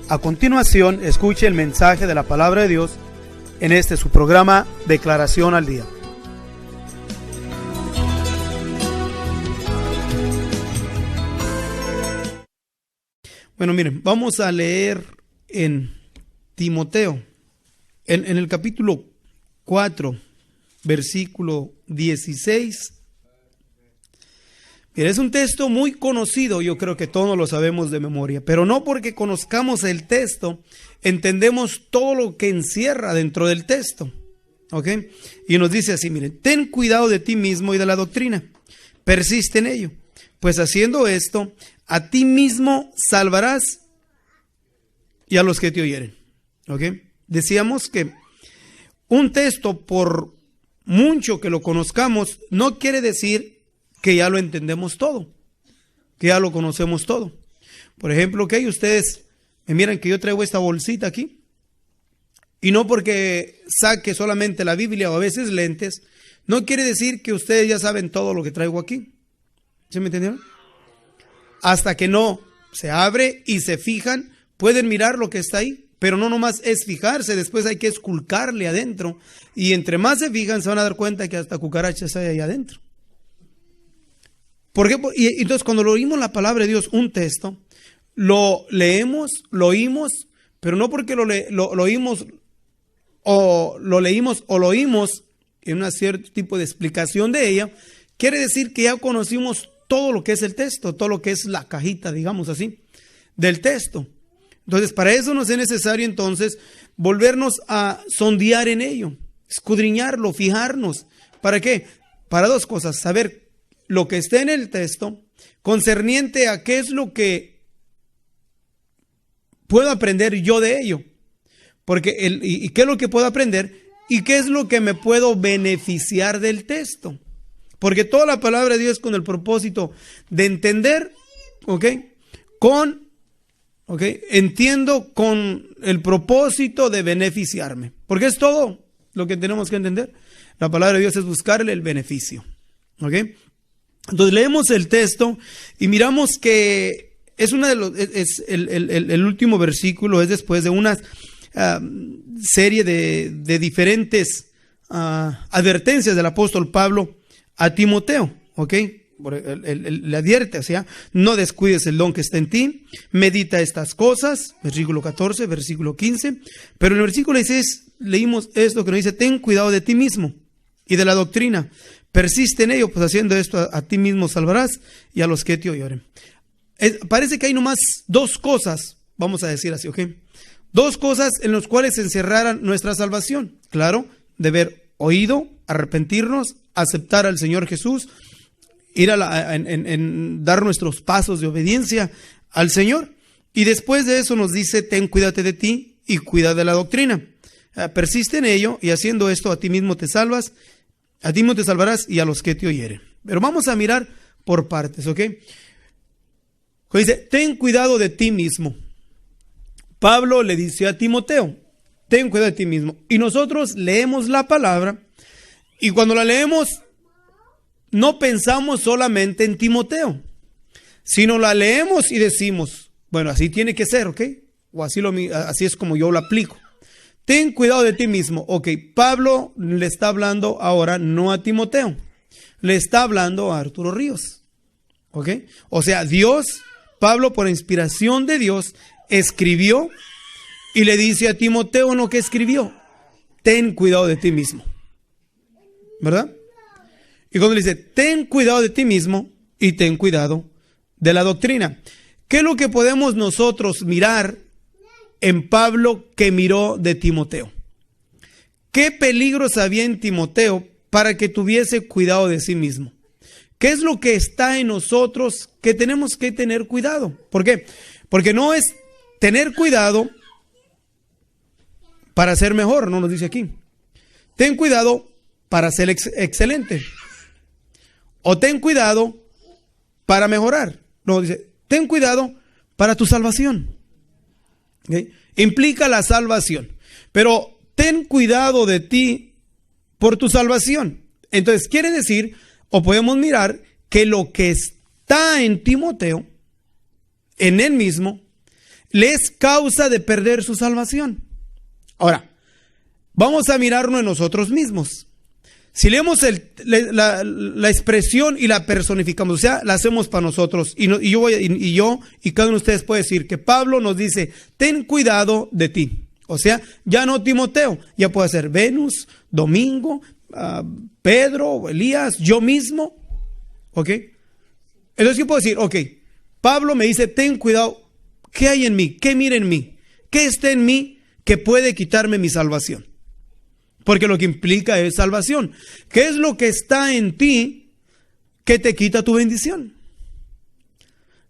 A continuación, escuche el mensaje de la palabra de Dios en este su programa Declaración al Día. Bueno, miren, vamos a leer en Timoteo, en el capítulo 4, versículo 16. Mira, es un texto muy conocido, yo creo que todos lo sabemos de memoria, pero no porque conozcamos el texto, entendemos todo lo que encierra dentro del texto, ¿ok? Y nos dice así, miren, ten cuidado de ti mismo y de la doctrina, persiste en ello, pues haciendo esto, a ti mismo salvarás y a los que te oyeren, ¿ok? Decíamos que un texto, por mucho que lo conozcamos, no quiere decir que ya lo entendemos todo, que ya lo conocemos todo. Por ejemplo, que ustedes me miran que yo traigo esta bolsita aquí, y no porque saque solamente la Biblia o a veces lentes, no quiere decir que ustedes ya saben todo lo que traigo aquí. ¿Sí me entendieron? Hasta que no se abre y se fijan, pueden mirar lo que está ahí, pero no nomás es fijarse, después hay que esculcarle adentro, y entre más se fijan se van a dar cuenta que hasta cucarachas hay ahí adentro. ¿Por qué? Y entonces cuando lo oímos la palabra de Dios, un texto, lo leemos, lo oímos, pero no porque lo oímos o lo leímos o lo oímos en un cierto tipo de explicación de ella, quiere decir que ya conocimos todo lo que es el texto, todo lo que es la cajita, digamos así, del texto. Entonces, para eso nos es necesario entonces volvernos a sondear en ello, escudriñarlo, fijarnos. ¿Para qué? Para dos cosas: saber lo que está en el texto concerniente a qué es lo que puedo aprender yo de ello, porque y qué es lo que puedo aprender y qué es lo que me puedo beneficiar del texto, porque toda la palabra de Dios es con el propósito de entender, entiendo con el propósito de beneficiarme, porque es todo lo que tenemos que entender. La palabra de Dios es buscarle el beneficio, Entonces leemos el texto y miramos que es el último versículo, es después de una serie de diferentes advertencias del apóstol Pablo a Timoteo, le advierte, no descuides el don que está en ti, medita estas cosas, versículo 14, versículo 15, pero en el versículo 16 leímos esto que nos dice, ten cuidado de ti mismo y de la doctrina, persiste en ello, pues haciendo esto a ti mismo salvarás y a los que te oyeren. Parece que hay nomás dos cosas, vamos a decir así, dos cosas en las cuales se encerrara nuestra salvación. Claro, de haber oído, arrepentirnos, aceptar al Señor Jesús, ir en dar nuestros pasos de obediencia al Señor. Y después de eso nos dice, ten cuídate de ti y cuida de la doctrina. Persiste en ello y haciendo esto a ti mismo te salvas, a ti mismo te salvarás y a los que te oyeren. Pero vamos a mirar por partes, Dice, ten cuidado de ti mismo. Pablo le dice a Timoteo, ten cuidado de ti mismo. Y nosotros leemos la palabra y cuando la leemos no pensamos solamente en Timoteo, sino la leemos y decimos, bueno, así tiene que ser, o así es como yo lo aplico. Ten cuidado de ti mismo. Pablo le está hablando ahora no a Timoteo, le está hablando a Arturo Ríos. O sea, Pablo por inspiración de Dios escribió y le dice a Timoteo lo que escribió. Ten cuidado de ti mismo. ¿Verdad? Y cuando le dice, ten cuidado de ti mismo y ten cuidado de la doctrina. ¿Qué es lo que podemos nosotros mirar en Pablo que miró de Timoteo? ¿Qué peligros había en Timoteo para que tuviese cuidado de sí mismo? ¿Qué es lo que está en nosotros que tenemos que tener cuidado? ¿Por qué? Porque no es tener cuidado para ser mejor, no nos dice aquí. Ten cuidado para ser excelente. O ten cuidado para mejorar. No, dice, ten cuidado para tu salvación. Implica la salvación. Pero ten cuidado de ti por tu salvación. Entonces quiere decir, o podemos mirar, que lo que está en Timoteo, en él mismo, le es causa de perder su salvación. Ahora, vamos a mirarnos en nosotros mismos. Si leemos la expresión y la personificamos, o sea, la hacemos para nosotros, y yo y cada uno de ustedes puede decir que Pablo nos dice, ten cuidado de ti. O sea, ya no Timoteo, ya puede ser Venus, Domingo, Pedro, Elías, yo mismo. ¿Ok? Entonces yo puedo decir, ok, Pablo me dice, ten cuidado, ¿qué hay en mí? ¿Qué mira en mí? ¿Qué está en mí que puede quitarme mi salvación? Porque lo que implica es salvación. ¿Qué es lo que está en ti que te quita tu bendición?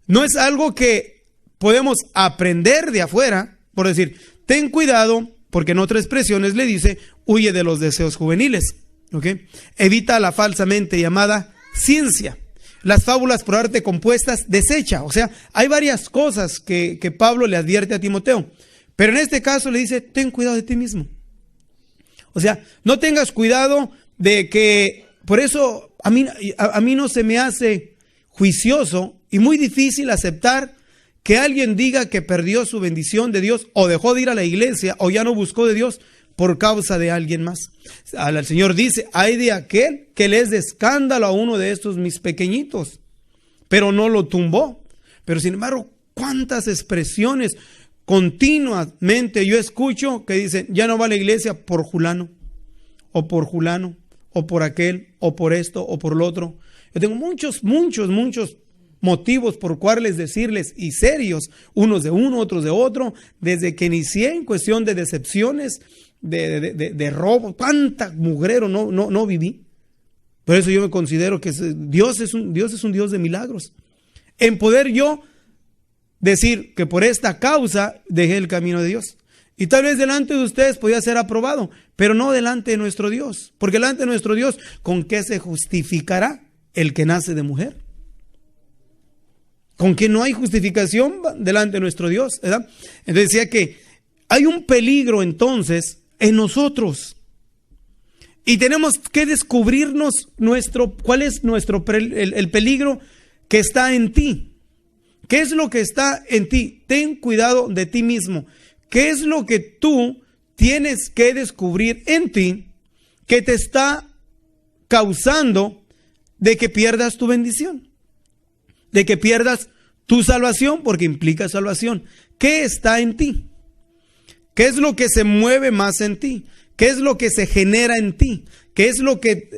No es algo que podemos aprender de afuera, por decir, ten cuidado, porque en otras expresiones le dice, huye de los deseos juveniles. ¿Ok? Evita la falsamente llamada ciencia. Las fábulas por arte compuestas, desecha. O sea, hay varias cosas que Pablo le advierte a Timoteo. Pero en este caso le dice, ten cuidado de ti mismo. O sea, no tengas cuidado de que, por eso a mí no se me hace juicioso y muy difícil aceptar que alguien diga que perdió su bendición de Dios o dejó de ir a la iglesia o ya no buscó de Dios por causa de alguien más. El Señor dice, hay de aquel que le es de escándalo a uno de estos mis pequeñitos, pero no lo tumbó. Pero sin embargo, cuántas expresiones continuamente yo escucho que dicen, ya no va a la iglesia por fulano, o por aquel, o por esto, o por lo otro. Yo tengo muchos motivos por cuales decirles, y serios, unos de uno, otros de otro, desde que inicié en cuestión de decepciones, de robo, cuánta mugrero no viví. Por eso yo me considero que Dios es un Dios de milagros. En poder yo decir que por esta causa dejé el camino de Dios. Y tal vez delante de ustedes podía ser aprobado, pero no delante de nuestro Dios. Porque delante de nuestro Dios, ¿con qué se justificará el que nace de mujer? Con que no hay justificación delante de nuestro Dios, ¿verdad? Entonces decía que hay un peligro entonces en nosotros. Y tenemos que descubrirnos cuál es el peligro que está en ti. ¿Qué es lo que está en ti? Ten cuidado de ti mismo. ¿Qué es lo que tú tienes que descubrir en ti que te está causando de que pierdas tu bendición? De que pierdas tu salvación, porque implica salvación. ¿Qué está en ti? ¿Qué es lo que se mueve más en ti? ¿Qué es lo que se genera en ti? ¿Qué es lo que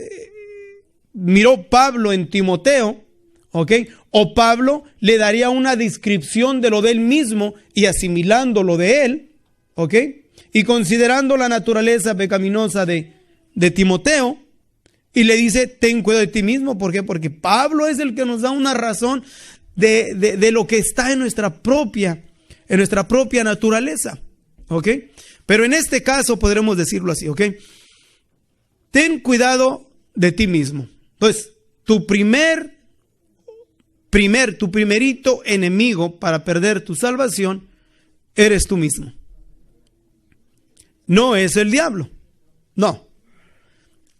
miró Pablo en Timoteo? ¿Ok? O Pablo le daría una descripción de lo de él mismo y asimilando lo de él, ¿ok? Y considerando la naturaleza pecaminosa de Timoteo, y le dice, ten cuidado de ti mismo. ¿Por qué? Porque Pablo es el que nos da una razón de lo que está en nuestra propia naturaleza, ¿ok? Pero en este caso podremos decirlo así, ¿ok? Ten cuidado de ti mismo. Entonces, tu primerito enemigo para perder tu salvación eres tú mismo. No es el diablo, no.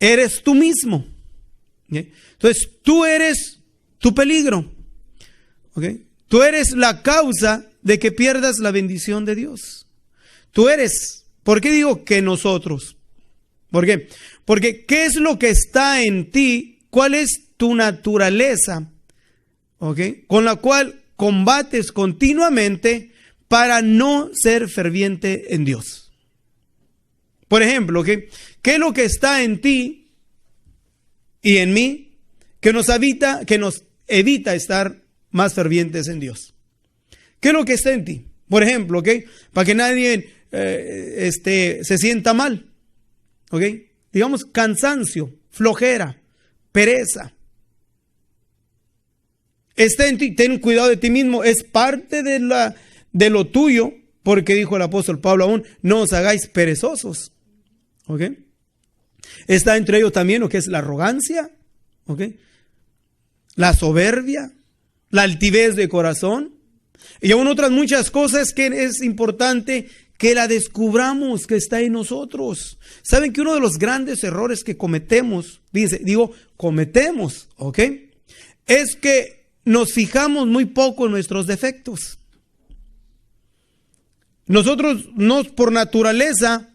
Eres tú mismo. ¿Okay? Entonces, tú eres tu peligro. ¿Okay? Tú eres la causa de que pierdas la bendición de Dios. Tú eres. ¿Por qué digo que nosotros? ¿Por qué? Porque ¿qué es lo que está en ti? ¿Cuál es tu naturaleza? ¿Okay? Con la cual combates continuamente para no ser ferviente en Dios. Por ejemplo, ¿okay? ¿Qué es lo que está en ti y en mí que nos evita estar más fervientes en Dios? ¿Qué es lo que está en ti? Por ejemplo, ¿okay? Para que nadie se sienta mal, ¿okay? Digamos cansancio, flojera, pereza. Está en ti, ten cuidado de ti mismo, es parte de lo tuyo, porque dijo el apóstol Pablo aún, no os hagáis perezosos. ¿Ok? Está entre ellos también lo que es la arrogancia, ¿ok? La soberbia, la altivez de corazón, y aún otras muchas cosas que es importante que la descubramos que está en nosotros. ¿Saben que uno de los grandes errores que cometemos, cometemos, ¿ok? Es que nos fijamos muy poco en nuestros defectos. nosotros por naturaleza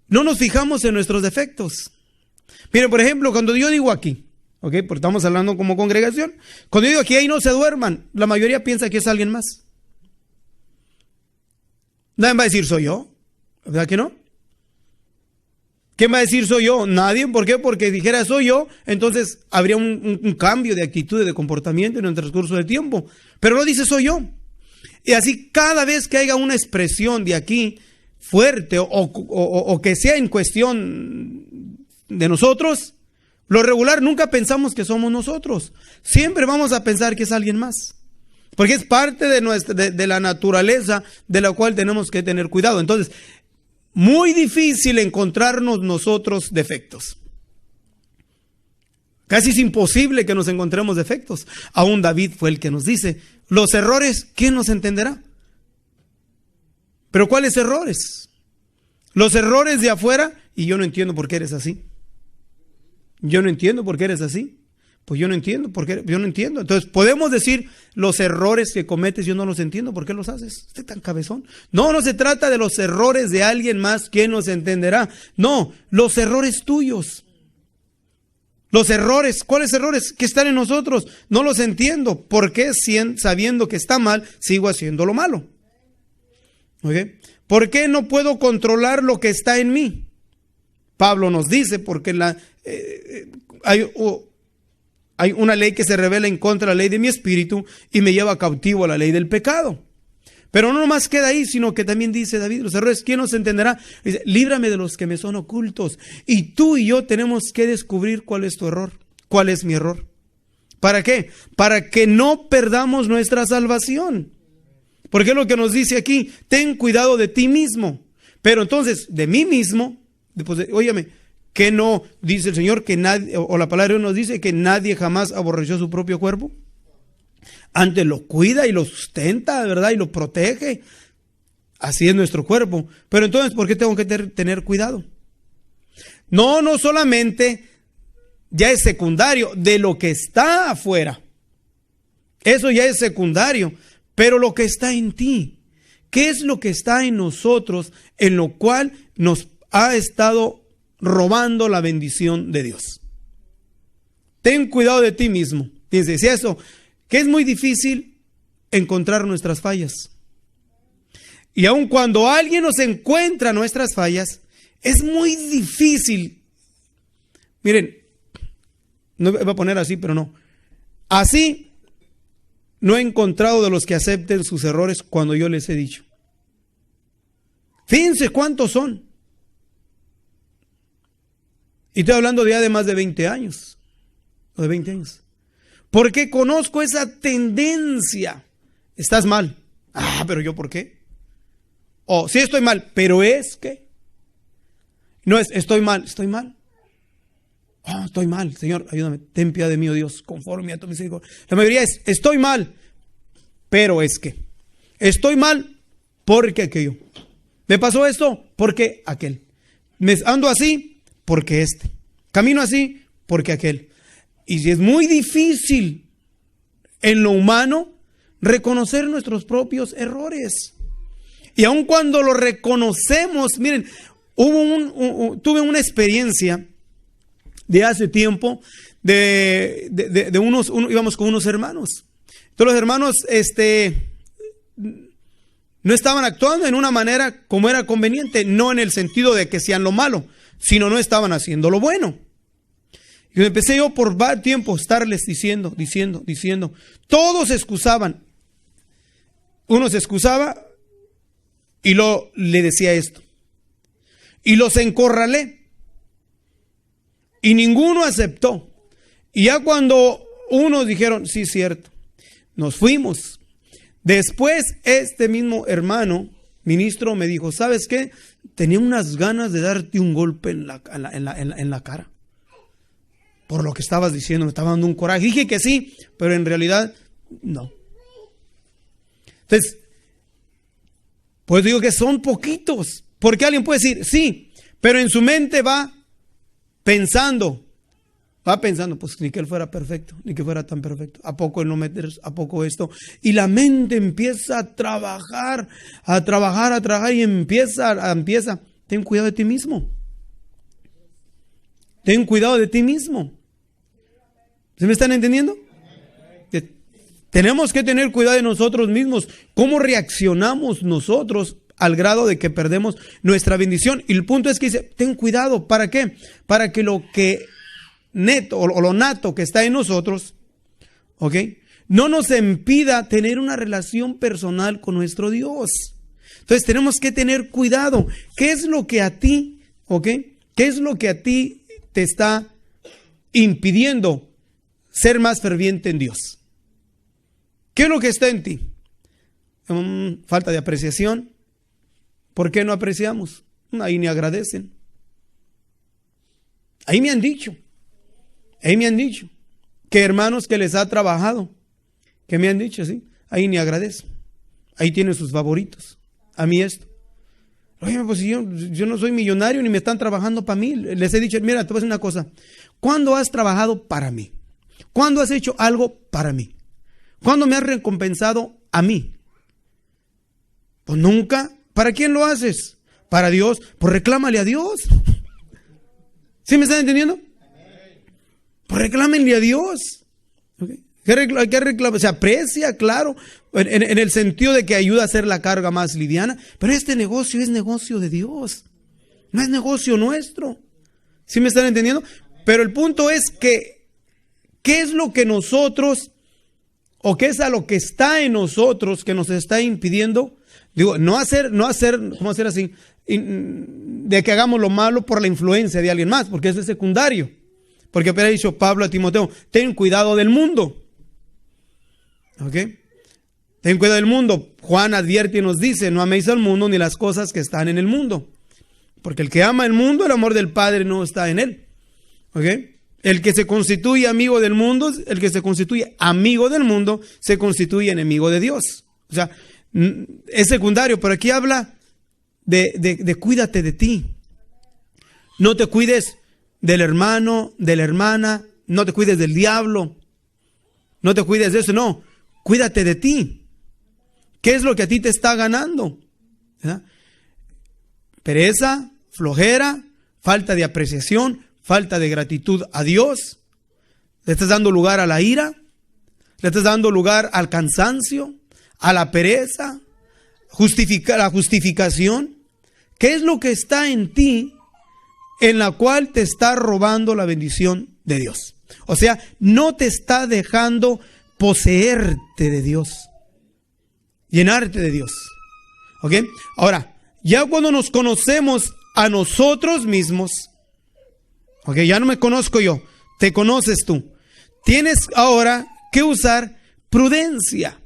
no nos fijamos en nuestros defectos. Miren, por ejemplo, cuando yo digo aquí, ¿ok? Porque estamos hablando como congregación. Cuando yo digo aquí, ahí no se duerman, la mayoría piensa que es alguien más. Nadie va a decir soy yo, ¿verdad que no? ¿Quién va a decir soy yo? Nadie. ¿Por qué? Porque dijera soy yo, entonces habría un cambio de actitud y de comportamiento en el transcurso del tiempo. Pero no dice soy yo. Y así cada vez que haya una expresión de aquí fuerte o que sea en cuestión de nosotros, lo regular nunca pensamos que somos nosotros. Siempre vamos a pensar que es alguien más. Porque es parte de la naturaleza de la cual tenemos que tener cuidado. Entonces, muy difícil encontrarnos nosotros defectos. Casi es imposible que nos encontremos defectos. Aún David fue el que nos dice, los errores, ¿quién nos entenderá? Pero ¿cuáles errores? Los errores de afuera, y yo no entiendo por qué eres así. Yo no entiendo por qué eres así. Pues yo no entiendo, yo no entiendo. Entonces, podemos decir los errores que cometes, yo no los entiendo, ¿por qué los haces? Usted tan cabezón. No se trata de los errores de alguien más, ¿quién nos entenderá? No, los errores tuyos. Los errores, ¿cuáles errores que están en nosotros? No los entiendo. ¿Por qué sabiendo que está mal, sigo haciendo lo malo? ¿Okay? ¿Por qué no puedo controlar lo que está en mí? Pablo nos dice, porque hay una ley que se revela en contra de la ley de mi espíritu y me lleva cautivo a la ley del pecado. Pero no nomás queda ahí, sino que también dice David, los errores, ¿quién nos entenderá? Dice, líbrame de los que me son ocultos. Y tú y yo tenemos que descubrir cuál es tu error, cuál es mi error. ¿Para qué? Para que no perdamos nuestra salvación. Porque es lo que nos dice aquí, ten cuidado de ti mismo. Pero entonces, de mí mismo, óyeme, que no dice el Señor que nadie, o la palabra de Dios nos dice que nadie jamás aborreció su propio cuerpo. Antes lo cuida y lo sustenta, ¿verdad? Y lo protege. Así es nuestro cuerpo. Pero entonces, ¿por qué tengo que tener cuidado? No solamente ya es secundario de lo que está afuera. Eso ya es secundario. Pero lo que está en ti, ¿qué es lo que está en nosotros, en lo cual nos ha estado robando la bendición de Dios? Ten cuidado de ti mismo. Dice eso, que es muy difícil encontrar nuestras fallas. Y aun cuando alguien nos encuentra nuestras fallas, es muy difícil. Miren, no voy a poner así, pero no. Así no he encontrado de los que acepten sus errores cuando yo les he dicho. Fíjense cuántos son. Y estoy hablando de ya de más de 20 años. O de 20 años. Porque conozco esa tendencia. Estás mal. Pero yo ¿por qué? Sí estoy mal, pero es que. No es estoy mal. Estoy mal, Señor, ayúdame, ten piedad de mí, oh Dios, conforme a tu misericordia. La mayoría es, estoy mal, pero es que. Estoy mal porque aquello. Me pasó esto porque aquel. Me ando así porque este. Camino así porque aquel. Y si es muy difícil en lo humano reconocer nuestros propios errores. Y aun cuando lo reconocemos, miren, tuve una experiencia de hace tiempo, íbamos con unos hermanos. Entonces los hermanos no estaban actuando en una manera como era conveniente, no en el sentido de que hacían lo malo, sino no estaban haciendo lo bueno. Y empecé yo por varios tiempos estarles diciendo. Todos se excusaban. Uno se excusaba y le decía esto. Y los encorralé. Y ninguno aceptó. Y ya cuando unos dijeron, sí, cierto, nos fuimos. Después este mismo hermano, ministro, me dijo, ¿sabes qué? Tenía unas ganas de darte un golpe en la cara. Por lo que estabas diciendo, me estaba dando un coraje. Dije que sí, pero en realidad no. Entonces, pues digo que son poquitos. Porque alguien puede decir, sí, pero en su mente va pensando, Va pensando, pues ni que él fuera perfecto, ni que fuera tan perfecto. ¿A poco él no meter, a poco esto? Y la mente empieza a trabajar y empieza. Ten cuidado de ti mismo. Ten cuidado de ti mismo. ¿Se me están entendiendo? Tenemos que tener cuidado de nosotros mismos. ¿Cómo reaccionamos nosotros al grado de que perdemos nuestra bendición? Y el punto es que dice, ten cuidado. ¿Para qué? Para que lo que neto o lo nato que está en nosotros, ¿ok?, no nos impida tener una relación personal con nuestro Dios. Entonces tenemos que tener cuidado. ¿Qué es lo que a ti, ¿ok?, qué es lo que a ti te está impidiendo ser más ferviente en Dios? ¿Qué es lo que está en ti? Falta de apreciación. ¿Por qué no apreciamos? Ahí ni agradecen. Ahí me han dicho que hermanos que les ha trabajado, que me han dicho así, ahí ni agradecen. Ahí tienen sus favoritos. A mí esto. Oye, pues yo no soy millonario ni me están trabajando para mí. Les he dicho, mira, te voy a decir una cosa. ¿Cuándo has trabajado para mí? ¿Cuándo has hecho algo para mí? ¿Cuándo me has recompensado a mí? Pues nunca. ¿Para quién lo haces? Para Dios. Pues reclámale a Dios. ¿Sí me están entendiendo? Pues reclámenle a Dios. ¿Okay? ¿Qué reclama? Se aprecia, claro, en el sentido de que ayuda a hacer la carga más liviana. Pero este negocio es negocio de Dios. No es negocio nuestro. ¿Sí me están entendiendo? Pero el punto es que, ¿qué es lo que nosotros, o qué es a lo que está en nosotros que nos está impidiendo? Digo, no hacer, ¿cómo hacer así? De que hagamos lo malo por la influencia de alguien más, porque eso es secundario. Porque ha dicho Pablo a Timoteo, ten cuidado del mundo. ¿Ok? Ten cuidado del mundo. Juan advierte y nos dice, no améis al mundo ni las cosas que están en el mundo. Porque el que ama el mundo, el amor del Padre no está en él. ¿Ok? El que se constituye amigo del mundo, el que se constituye amigo del mundo, se constituye enemigo de Dios. O sea, es secundario, pero aquí habla de cuídate de ti. No te cuides del hermano, de la hermana, no te cuides del diablo, no te cuides de eso, no, cuídate de ti. ¿Qué es lo que a ti te está ganando? ¿Verdad? Pereza, flojera, falta de apreciación, falta de gratitud a Dios. Le estás dando lugar a la ira, le estás dando lugar al cansancio, a la pereza, la justificación. ¿Qué es lo que está en ti en la cual te está robando la bendición de Dios? O sea, no te está dejando poseerte de Dios, llenarte de Dios. ¿Ok? Ahora, ya cuando nos conocemos a nosotros mismos, ok, ya no me conozco yo, te conoces tú. Tienes ahora que usar prudencia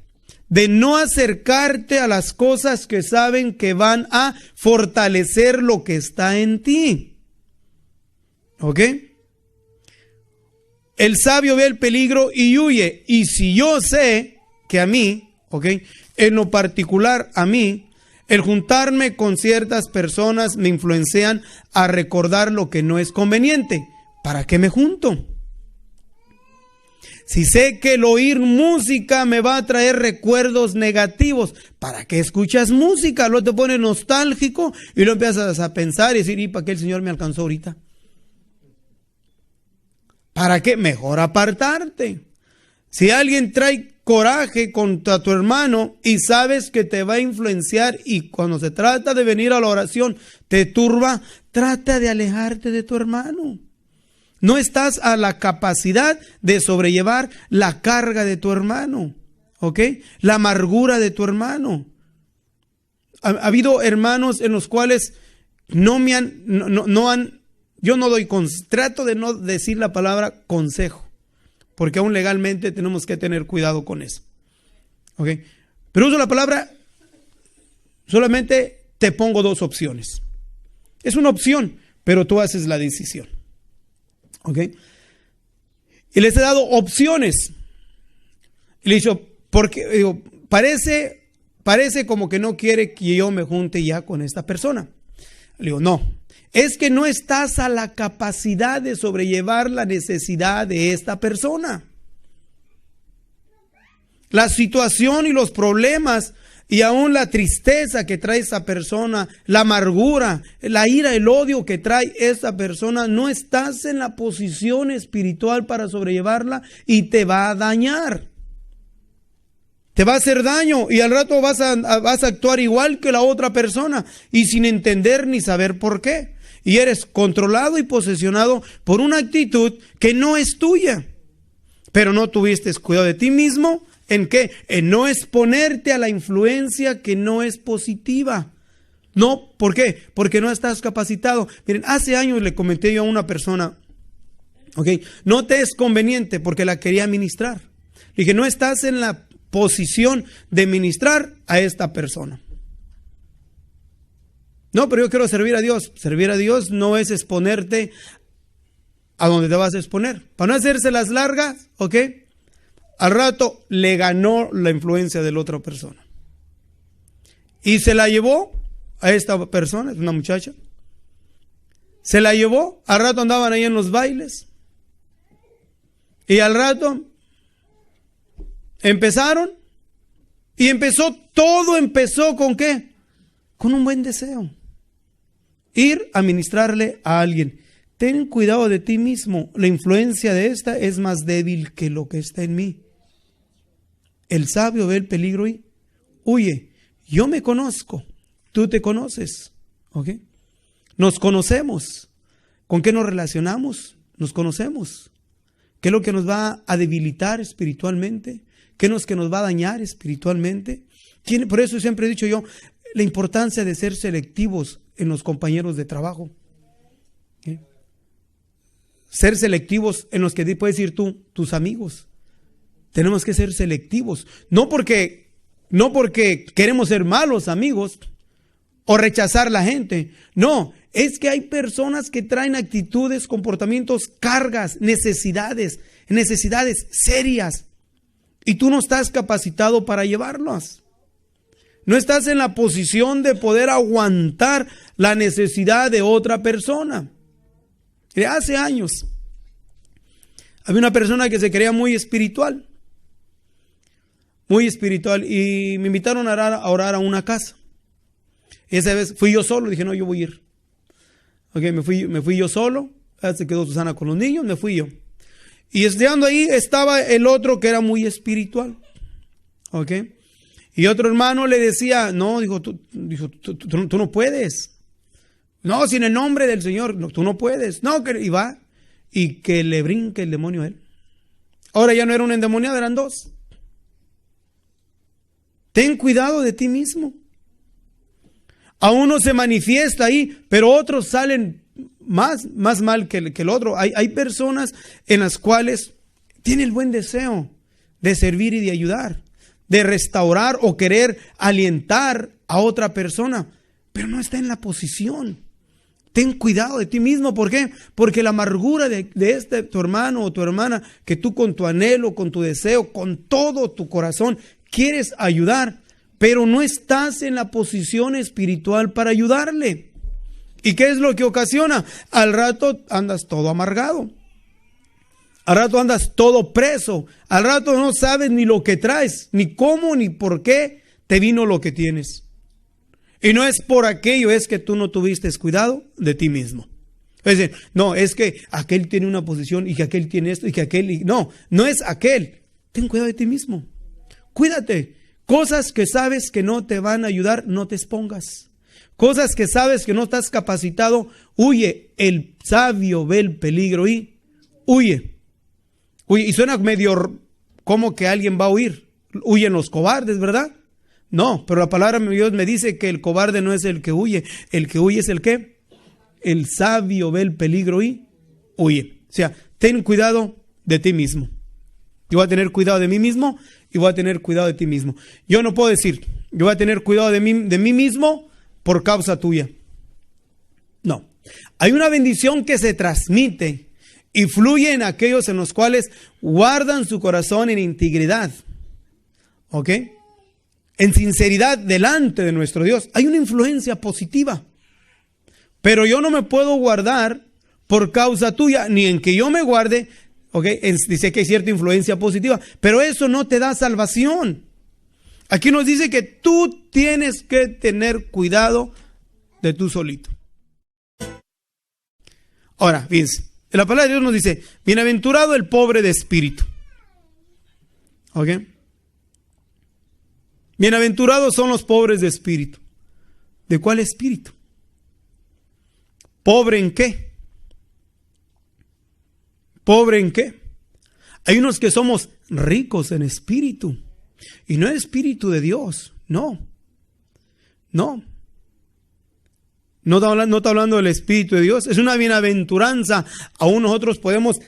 de no acercarte a las cosas que saben que van a fortalecer lo que está en ti. ¿Ok? El sabio ve el peligro y huye. Y si yo sé que a mí, ¿ok?, en lo particular a mí, el juntarme con ciertas personas me influencian a recordar lo que no es conveniente, ¿para qué me junto? Si sé que el oír música me va a traer recuerdos negativos, ¿para qué escuchas música? Luego te pones nostálgico y lo empiezas a pensar y decir, ¿y para qué el Señor me alcanzó ahorita? ¿Para qué? Mejor apartarte. Si alguien trae coraje contra tu hermano y sabes que te va a influenciar y cuando se trata de venir a la oración te turba, trata de alejarte de tu hermano. No estás a la capacidad de sobrellevar la carga de tu hermano, ¿ok? La amargura de tu hermano. Ha habido hermanos en los cuales yo no doy, trato de no decir la palabra consejo, porque aún legalmente tenemos que tener cuidado con eso, ¿ok? Pero uso la palabra, solamente te pongo dos opciones. Es una opción, pero tú haces la decisión. ¿Ok? Y les he dado opciones. Y le he dicho, porque digo, parece como que no quiere que yo me junte ya con esta persona. Le digo, no, es que no estás a la capacidad de sobrellevar la necesidad de esta persona. La situación y los problemas y aún la tristeza que trae esa persona, la amargura, la ira, el odio que trae esa persona, no estás en la posición espiritual para sobrellevarla y te va a dañar. Te va a hacer daño y al rato vas a actuar igual que la otra persona y sin entender ni saber por qué. Y eres controlado y posesionado por una actitud que no es tuya. Pero no tuviste cuidado de ti mismo. ¿En qué? En no exponerte a la influencia que no es positiva. No, ¿por qué? Porque no estás capacitado. Miren, hace años le comenté yo a una persona, no te es conveniente porque la quería ministrar. Le dije, no estás en la posición de ministrar a esta persona. No, pero yo quiero servir a Dios. Servir a Dios no es exponerte a donde te vas a exponer. Para no hacerse las largas, al rato le ganó la influencia de la otra persona. Y se la llevó a esta persona, es una muchacha. Se la llevó, al rato andaban ahí en los bailes. Y al rato empezaron. Y todo empezó ¿con qué? Con un buen deseo. Ir a ministrarle a alguien. Ten cuidado de ti mismo. La influencia de esta es más débil que lo que está en mí. El sabio ve el peligro y huye. Yo me conozco, tú te conoces. Nos conocemos. ¿Con qué nos relacionamos? Nos conocemos. ¿Qué es lo que nos va a debilitar espiritualmente? ¿Qué es lo que nos va a dañar espiritualmente? Por eso siempre he dicho yo la importancia de ser selectivos en los compañeros de trabajo. Ser selectivos en los que puedes ir tú, tus amigos. Tenemos que ser selectivos. No porque queremos ser malos amigos o rechazar la gente. No, es que hay personas que traen actitudes, comportamientos, cargas, necesidades serias. Y tú no estás capacitado para llevarlas. No estás en la posición de poder aguantar la necesidad de otra persona. Hace años había una persona que se creía muy espiritual, y me invitaron a orar a una casa. Y esa vez fui yo solo, dije, no, yo voy a ir. Me fui yo solo, se quedó Susana con los niños, me fui yo. Y estando ahí estaba el otro que era muy espiritual. Y otro hermano le decía, no, tú no puedes. No, si en el nombre del Señor, no, tú no puedes. No, y va, y que le brinque el demonio a él. Ahora ya no era un endemoniado, eran dos. Ten cuidado de ti mismo. A uno se manifiesta ahí, pero otros salen más mal que el otro. Hay personas en las cuales tienen el buen deseo de servir y de ayudar, de restaurar o querer alientar a otra persona, pero no está en la posición. Ten cuidado de ti mismo. ¿Por qué? Porque la amargura de tu hermano o tu hermana, que tú con tu anhelo, con tu deseo, con todo tu corazón quieres ayudar, pero no estás en la posición espiritual para ayudarle. ¿Y qué es lo que ocasiona? Al rato andas todo amargado. Al rato andas todo preso. Al rato no sabes ni lo que traes, ni cómo, ni por qué te vino lo que tienes. Y no es por aquello, es que tú no tuviste cuidado de ti mismo. Es decir, no, es que aquel tiene una posición y que aquel tiene esto y que aquel... No es aquel. Ten cuidado de ti mismo. Cuídate. Cosas que sabes que no te van a ayudar, no te expongas. Cosas que sabes que no estás capacitado, huye. El sabio ve el peligro y huye. Y suena medio como que alguien va a huir. Huyen los cobardes, ¿verdad? No, pero la palabra de Dios me dice que el cobarde no es el que huye. El que huye es el ¿qué? El sabio ve el peligro y huye. O sea, ten cuidado de ti mismo. Yo voy a tener cuidado de mí mismo y voy a tener cuidado de ti mismo. Yo no puedo decir, yo voy a tener cuidado de mí mismo por causa tuya. No. Hay una bendición que se transmite y fluye en aquellos en los cuales guardan su corazón en integridad. ¿Ok? En sinceridad delante de nuestro Dios. Hay una influencia positiva. Pero yo no me puedo guardar por causa tuya, ni en que yo me guarde. Dice que hay cierta influencia positiva, pero eso no te da salvación. Aquí nos dice que tú tienes que tener cuidado de tú solito. Ahora, fíjense, la palabra de Dios nos dice, bienaventurado el pobre de espíritu. Bienaventurados son los pobres de espíritu. ¿De cuál espíritu? ¿Pobre en qué? ¿Pobre en qué? Hay unos que somos ricos en espíritu. Y no el espíritu de Dios. No. No está hablando del espíritu de Dios. Es una bienaventuranza. Aún nosotros podemos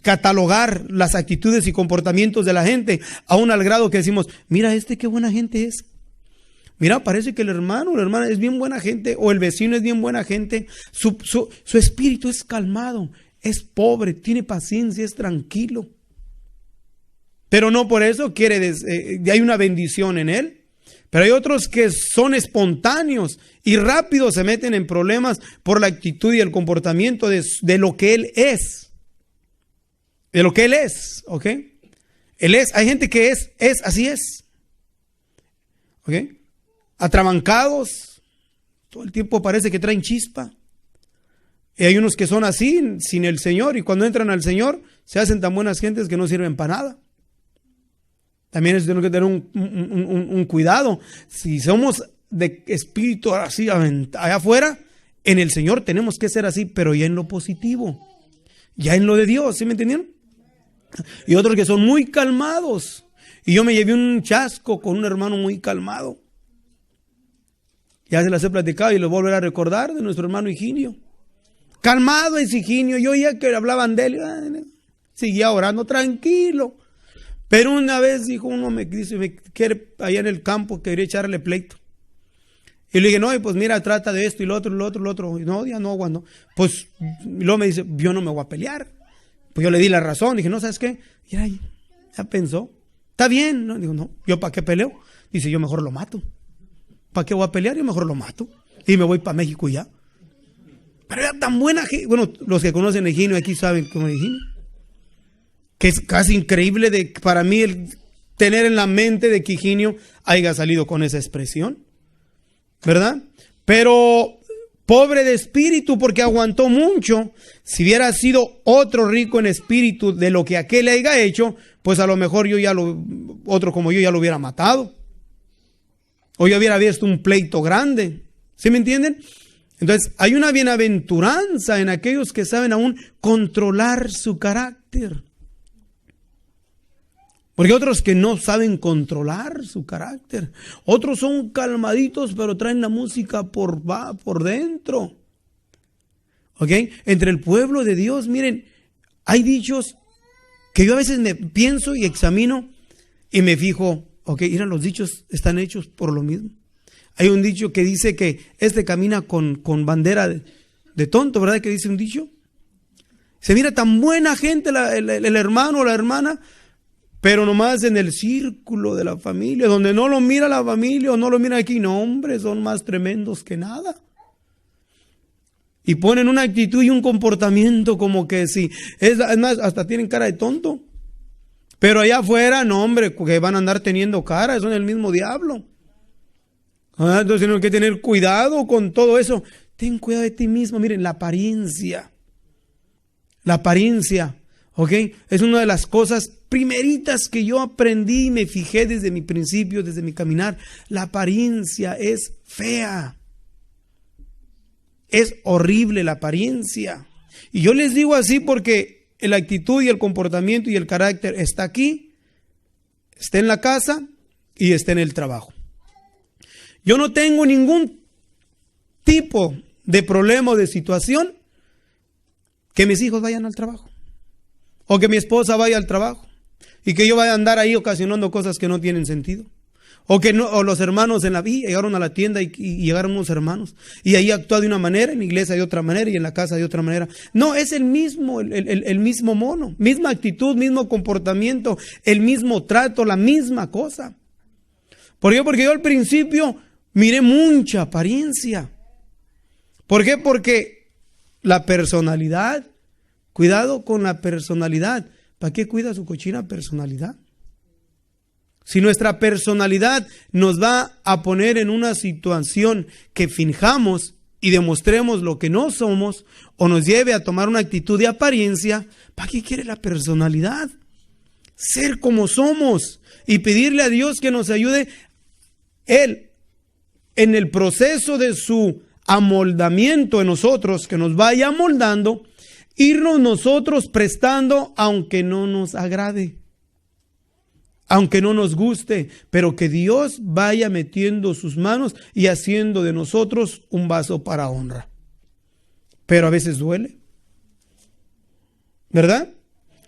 catalogar las actitudes y comportamientos de la gente, aún al grado que decimos, mira qué buena gente es. Mira, parece que el hermano o la hermana es bien buena gente, o el vecino es bien buena gente. Su espíritu es calmado, es pobre, tiene paciencia, es tranquilo. Pero no por eso hay una bendición en él. Pero hay otros que son espontáneos y rápido se meten en problemas por la actitud y el comportamiento de lo que él es. De lo que él es, hay gente que así es. Atrabancados, todo el tiempo parece que traen chispa. Y hay unos que son así, sin el Señor, y cuando entran al Señor, se hacen tan buenas gentes que no sirven para nada. También tenemos que tener un cuidado. Si somos de espíritu así allá afuera, en el Señor tenemos que ser así, pero ya en lo positivo, ya en lo de Dios, ¿sí me entendieron? Y otros que son muy calmados. Y yo me llevé un chasco con un hermano muy calmado. Ya se las he platicado y lo volveré a recordar de nuestro hermano Higinio. Calmado es Higinio. Yo ya que hablaban de él, seguía orando tranquilo. Pero una vez dijo uno, me quiere allá en el campo, quería echarle pleito. Y le dije, no, pues mira, trata de esto y lo otro. Y no, ya no aguanto. Pues luego me dice, yo no me voy a pelear. Pues yo le di la razón. Dije, no, ¿sabes qué? Ya pensó. Está bien. ¿No? Digo, no, ¿yo para qué peleo? Dice, yo mejor lo mato. ¿Para qué voy a pelear? Yo mejor lo mato. Y me voy para México ya. Pero era tan buena gente. Bueno, los que conocen a Higinio aquí saben cómo es Higinio. Que es casi increíble para mí tener en la mente de que Higinio haya salido con esa expresión. ¿Verdad? Pero pobre de espíritu porque aguantó mucho. Si hubiera sido otro rico en espíritu de lo que aquel haya hecho, pues a lo mejor otro como yo ya lo hubiera matado. O yo hubiera visto un pleito grande. ¿Sí me entienden? Entonces hay una bienaventuranza en aquellos que saben aún controlar su carácter. Porque hay otros que no saben controlar su carácter. Otros son calmaditos, pero traen la música por dentro. Entre el pueblo de Dios, miren, hay dichos que yo a veces me pienso y examino y me fijo, mira, los dichos están hechos por lo mismo. Hay un dicho que dice que camina con bandera de tonto, ¿verdad? Que dice un dicho. Se mira tan buena gente el hermano o la hermana, pero nomás en el círculo de la familia, donde no lo mira la familia o no lo mira aquí, no, hombre, son más tremendos que nada. Y ponen una actitud y un comportamiento como que sí, es más, hasta tienen cara de tonto. Pero allá afuera, no, hombre, que van a andar teniendo cara, son el mismo diablo. Entonces tenemos que tener cuidado con todo eso. Ten cuidado de ti mismo, miren, la apariencia. La apariencia. Es una de las cosas primeritas que yo aprendí y me fijé desde mi principio, desde mi caminar. La apariencia es fea. Es horrible la apariencia. Y yo les digo así porque la actitud y el comportamiento y el carácter está aquí, está en la casa y está en el trabajo. Yo no tengo ningún tipo de problema o de situación que mis hijos vayan al trabajo. O que mi esposa vaya al trabajo y que yo vaya a andar ahí ocasionando cosas que no tienen sentido. O los hermanos en la vida llegaron a la tienda y llegaron unos hermanos y ahí actúa de una manera, en la iglesia de otra manera y en la casa de otra manera. No, es el mismo mono, misma actitud, mismo comportamiento, el mismo trato, la misma cosa. Porque yo al principio miré mucha apariencia. ¿Por qué? Porque la personalidad, cuidado con la personalidad. ¿Para qué cuida su cochina personalidad? Si nuestra personalidad nos va a poner en una situación que finjamos y demostremos lo que no somos, o nos lleve a tomar una actitud de apariencia, ¿para qué quiere la personalidad? Ser como somos y pedirle a Dios que nos ayude Él en el proceso de su amoldamiento en nosotros, que nos vaya amoldando, irnos nosotros prestando aunque no nos agrade, aunque no nos guste, pero que Dios vaya metiendo sus manos y haciendo de nosotros un vaso para honra. Pero a veces duele, ¿verdad?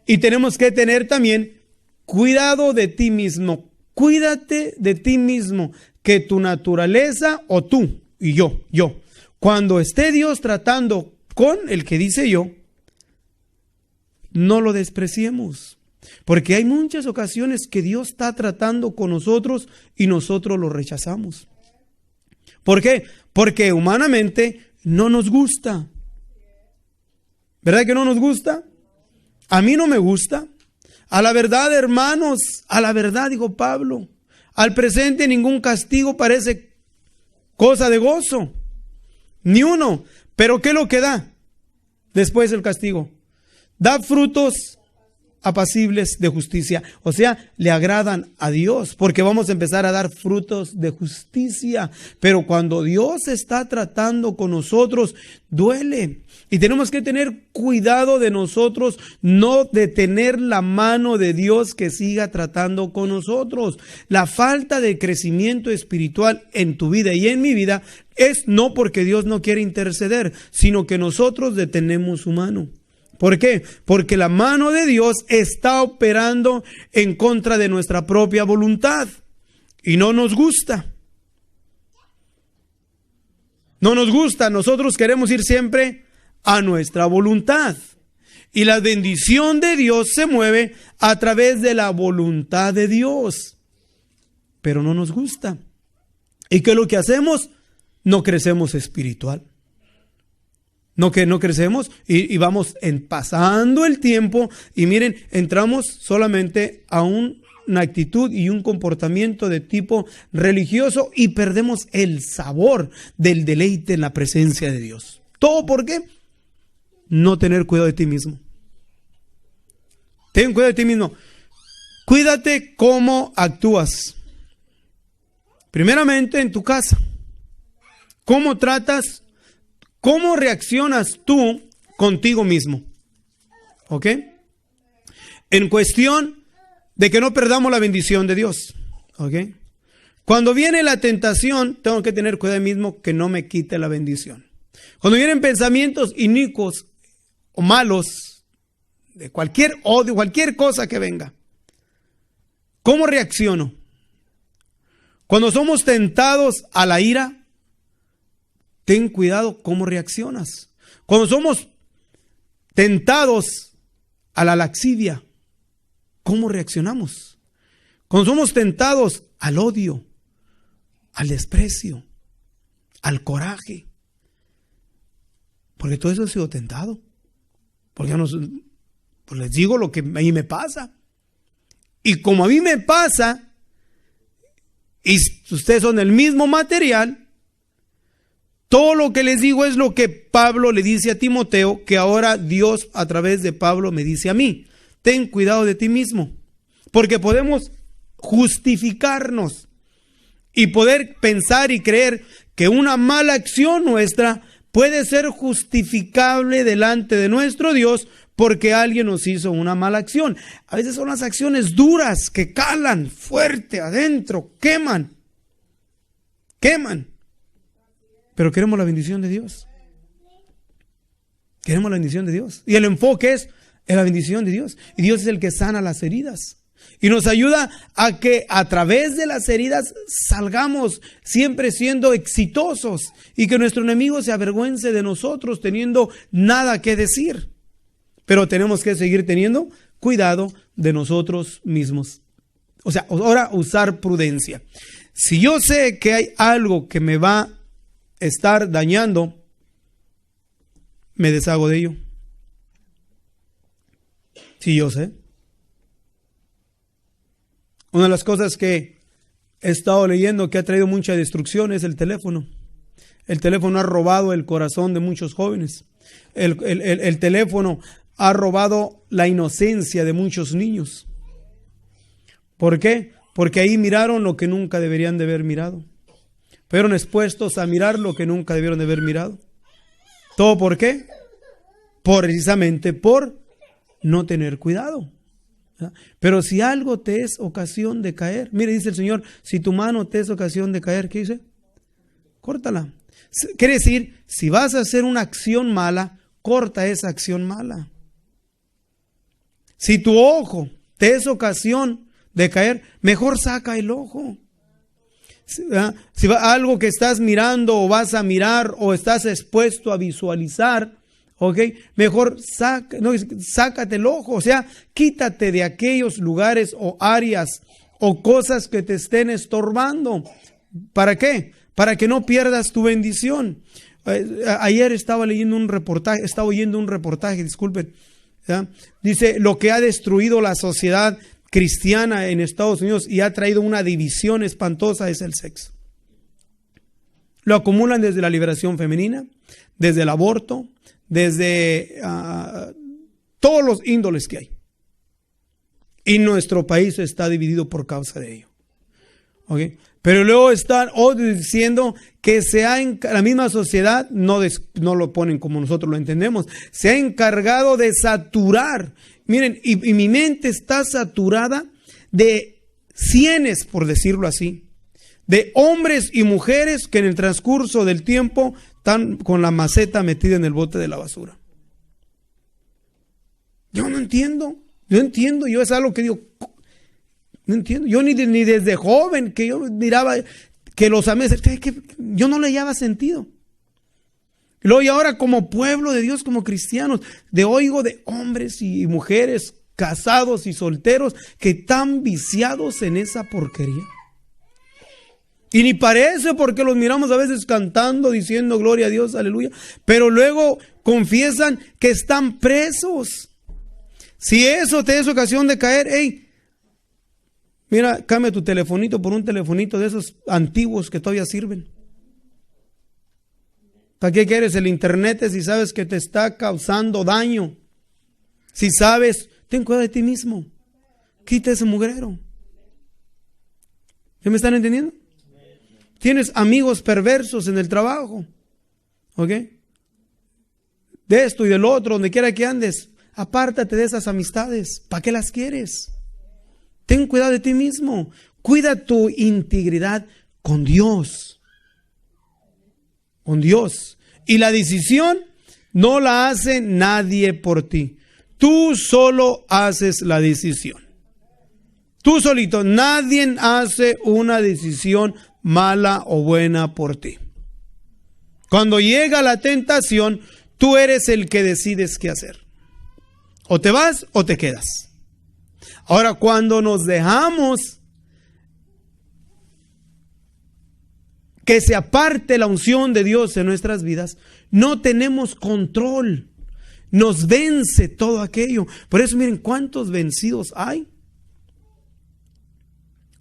Y tenemos que tener también cuidado de ti mismo. Cuídate de ti mismo, que tu naturaleza, o tú y yo, cuando esté Dios tratando con el que dice yo, no lo despreciemos, porque hay muchas ocasiones que Dios está tratando con nosotros y nosotros lo rechazamos. ¿Por qué? Porque humanamente no nos gusta. ¿Verdad que no nos gusta? A mí no me gusta. A la verdad, hermanos, a la verdad, dijo Pablo, al presente ningún castigo parece cosa de gozo, ni uno. Pero ¿qué es lo que da después del castigo? Da frutos apacibles de justicia. O sea, le agradan a Dios, porque vamos a empezar a dar frutos de justicia. Pero cuando Dios está tratando con nosotros, duele. Y tenemos que tener cuidado de nosotros, no detener la mano de Dios que siga tratando con nosotros. La falta de crecimiento espiritual en tu vida y en mi vida es no porque Dios no quiere interceder, sino que nosotros detenemos su mano. ¿Por qué? Porque la mano de Dios está operando en contra de nuestra propia voluntad y no nos gusta. No nos gusta. Nosotros queremos ir siempre a nuestra voluntad. Y la bendición de Dios se mueve a través de la voluntad de Dios. Pero no nos gusta. ¿Y qué es lo que hacemos? No crecemos espiritual. No crecemos y vamos pasando el tiempo y miren, entramos solamente a una actitud y un comportamiento de tipo religioso y perdemos el sabor del deleite en la presencia de Dios. ¿Todo por qué? No tener cuidado de ti mismo. Ten cuidado de ti mismo. Cuídate cómo actúas. Primeramente en tu casa. ¿Cómo tratas? ¿Cómo reaccionas tú contigo mismo? ¿Ok? En cuestión de que no perdamos la bendición de Dios. ¿Ok? Cuando viene la tentación, tengo que tener cuidado mismo que no me quite la bendición. Cuando vienen pensamientos inicuos o malos, de cualquier odio, cualquier cosa que venga, ¿cómo reacciono? Cuando somos tentados a la ira, ten cuidado cómo reaccionas. Cuando somos tentados a la laxidia, ¿cómo reaccionamos? Cuando somos tentados al odio, al desprecio, al coraje. Porque todo eso he sido tentado. Porque pues les digo lo que a mí me pasa. Y como a mí me pasa, y ustedes son el mismo material, todo lo que les digo es lo que Pablo le dice a Timoteo, que ahora Dios a través de Pablo me dice a mí. Ten cuidado de ti mismo, porque podemos justificarnos y poder pensar y creer que una mala acción nuestra puede ser justificable delante de nuestro Dios porque alguien nos hizo una mala acción. A veces son las acciones duras que calan fuerte adentro, queman. Pero queremos la bendición de Dios. Queremos la bendición de Dios. Y el enfoque es en la bendición de Dios. Y Dios es el que sana las heridas. Y nos ayuda a que a través de las heridas salgamos siempre siendo exitosos. Y que nuestro enemigo se avergüence de nosotros teniendo nada que decir. Pero tenemos que seguir teniendo cuidado de nosotros mismos. O sea, ahora usar prudencia. Si yo sé que hay algo que me va a estar dañando, me deshago de ello. Sí, yo sé. Una de las cosas que he estado leyendo que ha traído mucha destrucción es el teléfono. El teléfono ha robado el corazón de muchos jóvenes. El teléfono ha robado la inocencia de muchos niños. ¿Por qué? Porque ahí miraron lo que nunca deberían de haber mirado. Fueron expuestos a mirar lo que nunca debieron de haber mirado. ¿Todo por qué? Precisamente por no tener cuidado. Pero si algo te es ocasión de caer, mire, dice el Señor, si tu mano te es ocasión de caer, ¿qué dice? Córtala. Quiere decir, si vas a hacer una acción mala, corta esa acción mala. Si tu ojo te es ocasión de caer, mejor saca el ojo. Si algo que estás mirando o vas a mirar o estás expuesto a visualizar, ¿ok? Mejor sácate el ojo, o sea, quítate de aquellos lugares o áreas o cosas que te estén estorbando. ¿Para qué? Para que no pierdas tu bendición. Ayer estaba oyendo un reportaje, disculpen. ¿Ya? Dice, lo que ha destruido la sociedad cristiana en Estados Unidos y ha traído una división espantosa es el sexo. Lo acumulan desde la liberación femenina, desde el aborto, desde todos los índoles que hay. Y nuestro país está dividido por causa de ello. ¿Okay? Pero luego están otros diciendo que la misma sociedad, no lo ponen como nosotros lo entendemos, se ha encargado de saturar. Miren, y mi mente está saturada de cienes, por decirlo así, de hombres y mujeres que en el transcurso del tiempo están con la maceta metida en el bote de la basura. Yo no entiendo, yo es algo que digo, no entiendo. Yo ni desde joven que yo miraba que los amé, que yo no le hallaba sentido. Y ahora como pueblo de Dios, como cristianos, oigo de hombres y mujeres casados y solteros que están viciados en esa porquería. Y ni parece porque los miramos a veces cantando, diciendo gloria a Dios, aleluya, pero luego confiesan que están presos. Si eso te es ocasión de caer, hey, mira, cambia tu telefonito por un telefonito de esos antiguos que todavía sirven. ¿Para qué quieres el internet si sabes que te está causando daño? Si sabes, ten cuidado de ti mismo. Quita ese mugrero. ¿Ya me están entendiendo? Tienes amigos perversos en el trabajo. ¿Ok? De esto y del otro, donde quiera que andes. Apártate de esas amistades. ¿Para qué las quieres? Ten cuidado de ti mismo. Cuida tu integridad con Dios. Con Dios. Y la decisión no la hace nadie por ti. Tú solo haces la decisión. Tú solito. Nadie hace una decisión mala o buena por ti. Cuando llega la tentación, tú eres el que decides qué hacer. O te vas o te quedas. Ahora, cuando nos dejamos que se aparte la unción de Dios en nuestras vidas, no tenemos control. Nos vence todo aquello. Por eso miren cuántos vencidos hay.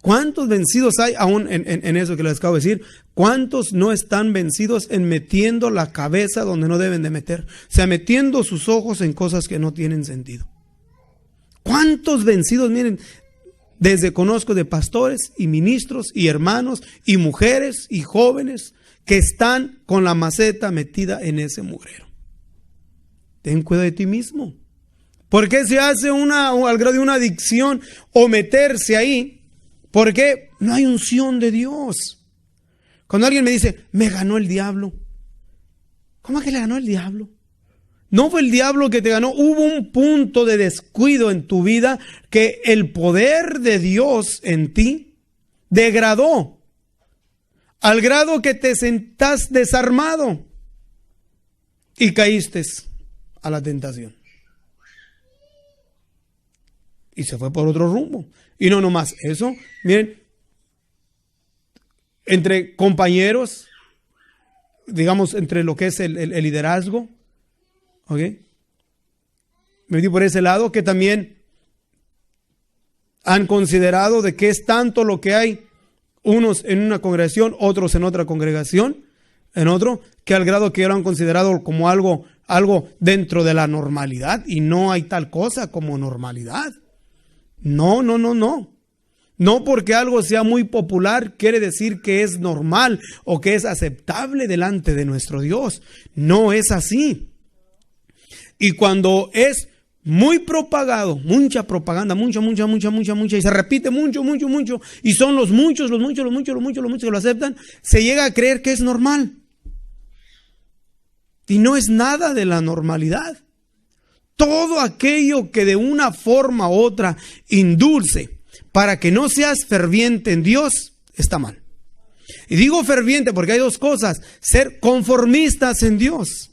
¿Cuántos vencidos hay aún en eso que les acabo de decir? ¿Cuántos no están vencidos en metiendo la cabeza donde no deben de meter? O sea, metiendo sus ojos en cosas que no tienen sentido. ¿Cuántos vencidos? Miren, desde conozco de pastores y ministros y hermanos y mujeres y jóvenes que están con la maceta metida en ese mugrero. Ten cuidado de ti mismo. ¿Por qué se hace al grado de una adicción o meterse ahí? Porque no hay unción de Dios. Cuando alguien me dice, me ganó el diablo. ¿Cómo que le ganó el diablo? No fue el diablo que te ganó. Hubo un punto de descuido en tu vida que el poder de Dios en ti degradó. Al grado que te sentás desarmado y caíste a la tentación. Y se fue por otro rumbo. Y no nomás eso. Miren, entre compañeros, digamos, entre lo que es el liderazgo, ¿Ok? Me metí por ese lado, que también han considerado de que es tanto lo que hay, unos en una congregación, otros en otra congregación, en otro, que al grado que lo han considerado como algo dentro de la normalidad, y no hay tal cosa como normalidad. No. No porque algo sea muy popular quiere decir que es normal o que es aceptable delante de nuestro Dios. No es así. Y cuando es muy propagado, mucha propaganda, mucha, y se repite mucho, y son los muchos que lo aceptan, se llega a creer que es normal. Y no es nada de la normalidad. Todo aquello que de una forma u otra indulce para que no seas ferviente en Dios, está mal. Y digo ferviente porque hay dos cosas: ser conformistas en Dios.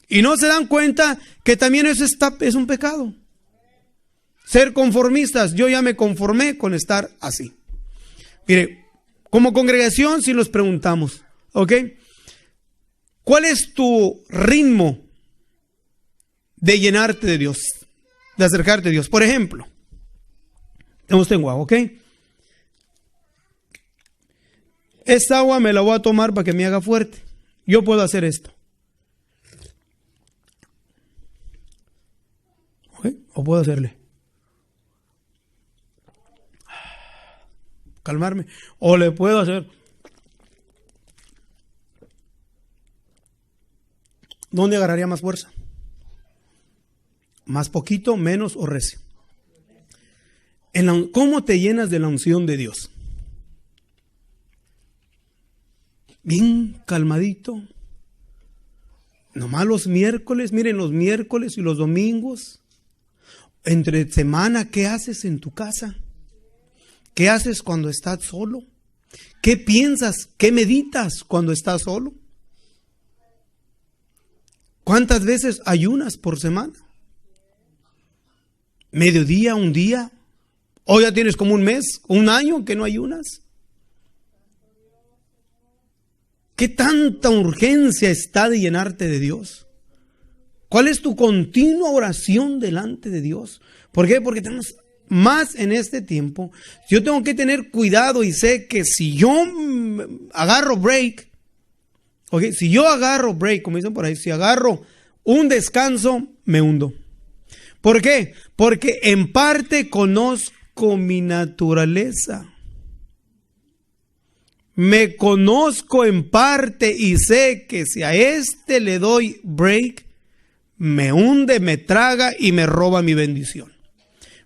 Y no se dan cuenta que también eso es un pecado. Ser conformistas, yo ya me conformé con estar así. Mire, como congregación, si nos preguntamos, ¿ok? ¿Cuál es tu ritmo de llenarte de Dios, de acercarte a Dios? Por ejemplo, tengo agua, ¿ok? Esta agua me la voy a tomar para que me haga fuerte. Yo puedo hacer esto. ¿Ok? O puedo hacerle. Calmarme. O le puedo hacer. ¿Dónde agarraría más fuerza? ¿Más poquito, menos o recio? ¿Cómo te llenas de la unción de Dios? Bien calmadito. Nomás los miércoles, miren, los miércoles y los domingos. Entre semana, ¿qué haces en tu casa? ¿Qué haces cuando estás solo? ¿Qué piensas? ¿Qué meditas cuando estás solo? ¿Cuántas veces ayunas por semana? ¿Mediodía, un día? ¿O ya tienes como un mes, un año que no ayunas? ¿Qué tanta urgencia está de llenarte de Dios? ¿Cuál es tu continua oración delante de Dios? ¿Por qué? Porque tenemos más en este tiempo. Yo tengo que tener cuidado y sé que si yo agarro break, okay, si yo agarro break, como dicen por ahí, si agarro un descanso, me hundo. ¿Por qué? Porque en parte conozco mi naturaleza. Me conozco en parte y sé que si a este le doy break, me hunde, me traga y me roba mi bendición.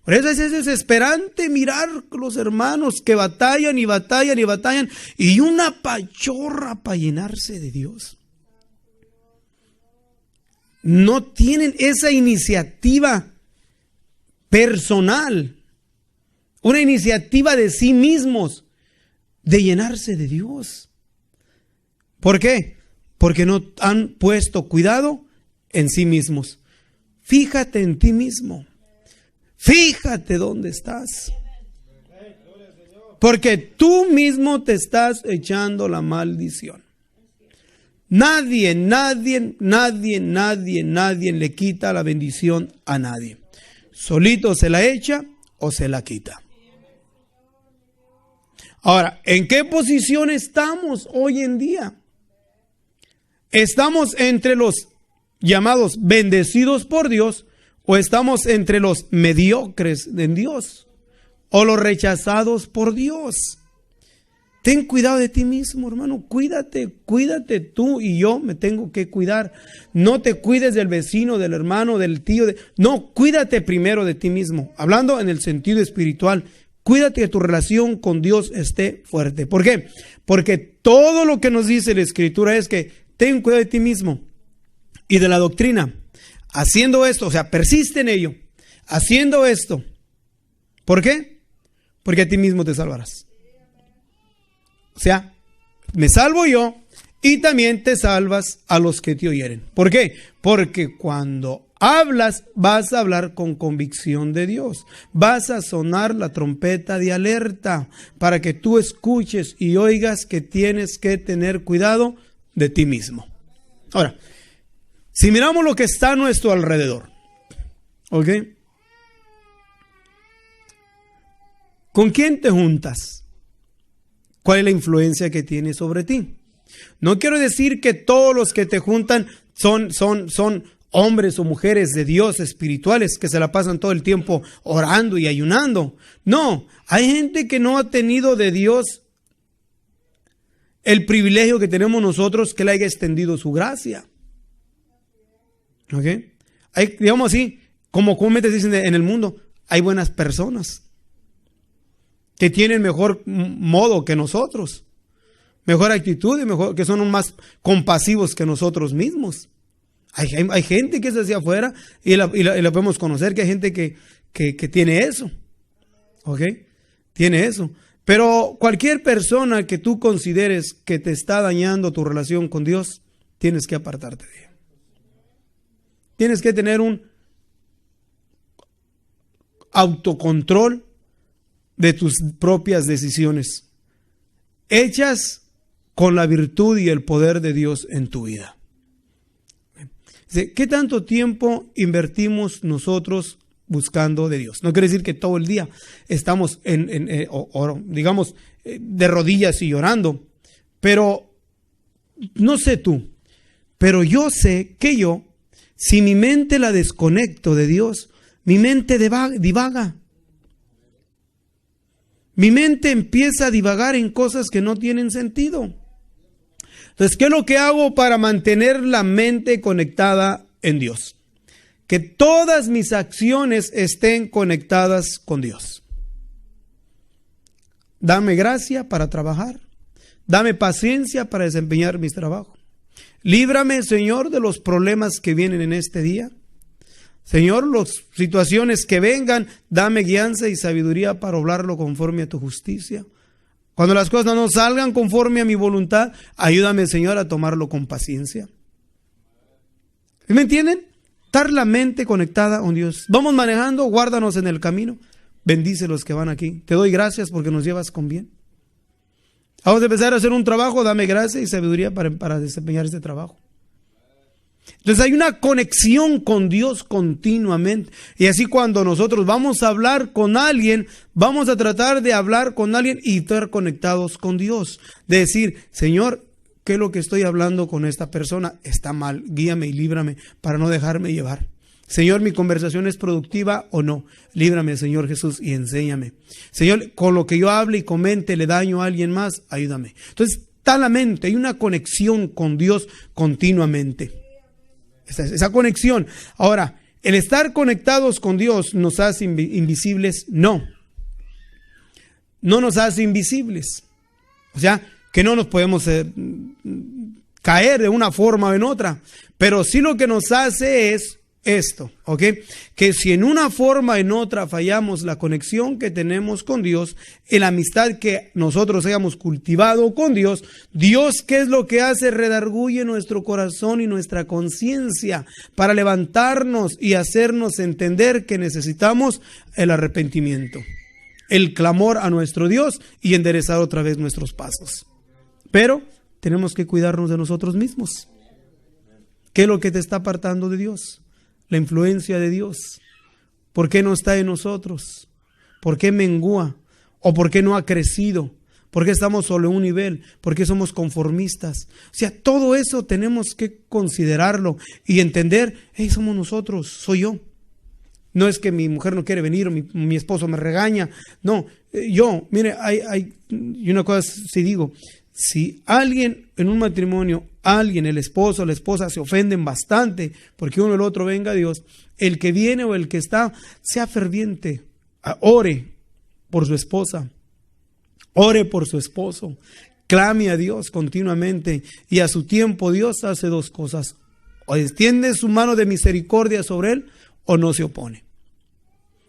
Por eso es desesperante mirar los hermanos que batallan y una pachorra para llenarse de Dios. No tienen esa iniciativa personal, una iniciativa de sí mismos de llenarse de Dios. ¿Por qué? Porque no han puesto cuidado en sí mismos. Fíjate en ti mismo. Fíjate dónde estás. Porque tú mismo te estás echando la maldición. Nadie le quita la bendición a nadie. Solito se la echa o se la quita. Ahora, ¿en qué posición estamos hoy en día? ¿Estamos entre los llamados bendecidos por Dios o estamos entre los mediocres en Dios o los rechazados por Dios? Ten cuidado de ti mismo, hermano. Cuídate tú y yo me tengo que cuidar. No te cuides del vecino, del hermano, del tío. No, cuídate primero de ti mismo. Hablando en el sentido espiritual. Cuídate que tu relación con Dios esté fuerte. ¿Por qué? Porque todo lo que nos dice la Escritura es que ten cuidado de ti mismo y de la doctrina. Haciendo esto, o sea, persiste en ello. Haciendo esto. ¿Por qué? Porque a ti mismo te salvarás. O sea, me salvo yo y también te salvas a los que te oyeren. ¿Por qué? Porque cuando hablas, vas a hablar con convicción de Dios. Vas a sonar la trompeta de alerta para que tú escuches y oigas que tienes que tener cuidado de ti mismo. Ahora, Si miramos lo que está a nuestro alrededor, ¿ok? ¿Con quién te juntas? ¿Cuál es la influencia que tiene sobre ti? No quiero decir que todos los que te juntan son hombres o mujeres de Dios espirituales que se la pasan todo el tiempo orando y ayunando. No, hay gente que no ha tenido de Dios el privilegio que tenemos nosotros, que le haya extendido su gracia. ¿Ok? Hay, digamos así, como comúnmente dicen en el mundo, hay buenas personas que tienen mejor modo que nosotros, mejor actitud y mejor, que son más compasivos que nosotros mismos. Hay gente que es hacia afuera y la podemos conocer, que hay gente que tiene eso. ¿Ok? Tiene eso. Pero cualquier persona que tú consideres que te está dañando tu relación con Dios, tienes que apartarte de ella. Tienes que tener un autocontrol de tus propias decisiones, hechas con la virtud y el poder de Dios en tu vida. ¿Qué tanto tiempo invertimos nosotros buscando de Dios? No quiere decir que todo el día estamos digamos, de rodillas y llorando, pero no sé tú, pero yo sé que yo, si mi mente la desconecto de Dios, mi mente divaga. Mi mente empieza a divagar en cosas que no tienen sentido. Entonces, ¿qué es lo que hago para mantener la mente conectada en Dios? Que todas mis acciones estén conectadas con Dios. Dame gracia para trabajar. Dame paciencia para desempeñar mis trabajos. Líbrame, Señor, de los problemas que vienen en este día. Señor, las situaciones que vengan, dame guianza y sabiduría para oblarlo conforme a tu justicia. Cuando las cosas no salgan conforme a mi voluntad, ayúdame, Señor, a tomarlo con paciencia. ¿Me entienden? Estar la mente conectada con Dios. Vamos manejando, guárdanos en el camino. Bendice los que van aquí. Te doy gracias porque nos llevas con bien. Vamos a empezar a hacer un trabajo, dame gracia y sabiduría para desempeñar este trabajo. Entonces hay una conexión con Dios continuamente. Y así cuando nosotros vamos a hablar con alguien, vamos a tratar de hablar con alguien y estar conectados con Dios. De decir, Señor, ¿qué es lo que estoy hablando con esta persona? Está mal, guíame y líbrame para no dejarme llevar. Señor, ¿mi conversación es productiva o no? Líbrame, Señor Jesús, y enséñame. Señor, con lo que yo hable y comente le daño a alguien más, ayúdame. Entonces está la mente, hay una conexión con Dios continuamente. Esa conexión. Ahora, el estar conectados con Dios nos hace invisibles. No nos hace invisibles. O sea, que no nos podemos caer de una forma o en otra. Pero sí lo que nos hace es esto, ¿ok? Que si en una forma o en otra fallamos la conexión que tenemos con Dios, en la amistad que nosotros hayamos cultivado con Dios, Dios, ¿qué es lo que hace? Redarguye nuestro corazón y nuestra conciencia para levantarnos y hacernos entender que necesitamos el arrepentimiento, el clamor a nuestro Dios y enderezar otra vez nuestros pasos. Pero tenemos que cuidarnos de nosotros mismos. ¿Qué es lo que te está apartando de Dios? La influencia de Dios. ¿Por qué no está en nosotros? ¿Por qué mengua? ¿O por qué no ha crecido? ¿Por qué estamos solo en un nivel? ¿Por qué somos conformistas? O sea, todo eso tenemos que considerarlo y entender, hey, somos nosotros, soy yo. No es que mi mujer no quiere venir o mi esposo me regaña. No, mire, y una cosa sí digo, si alguien en un matrimonio, el esposo o la esposa se ofenden bastante porque uno o el otro venga a Dios, el que viene o el que está, sea ferviente, ore por su esposa, ore por su esposo, clame a Dios continuamente y a su tiempo Dios hace dos cosas: o extiende su mano de misericordia sobre él o no se opone.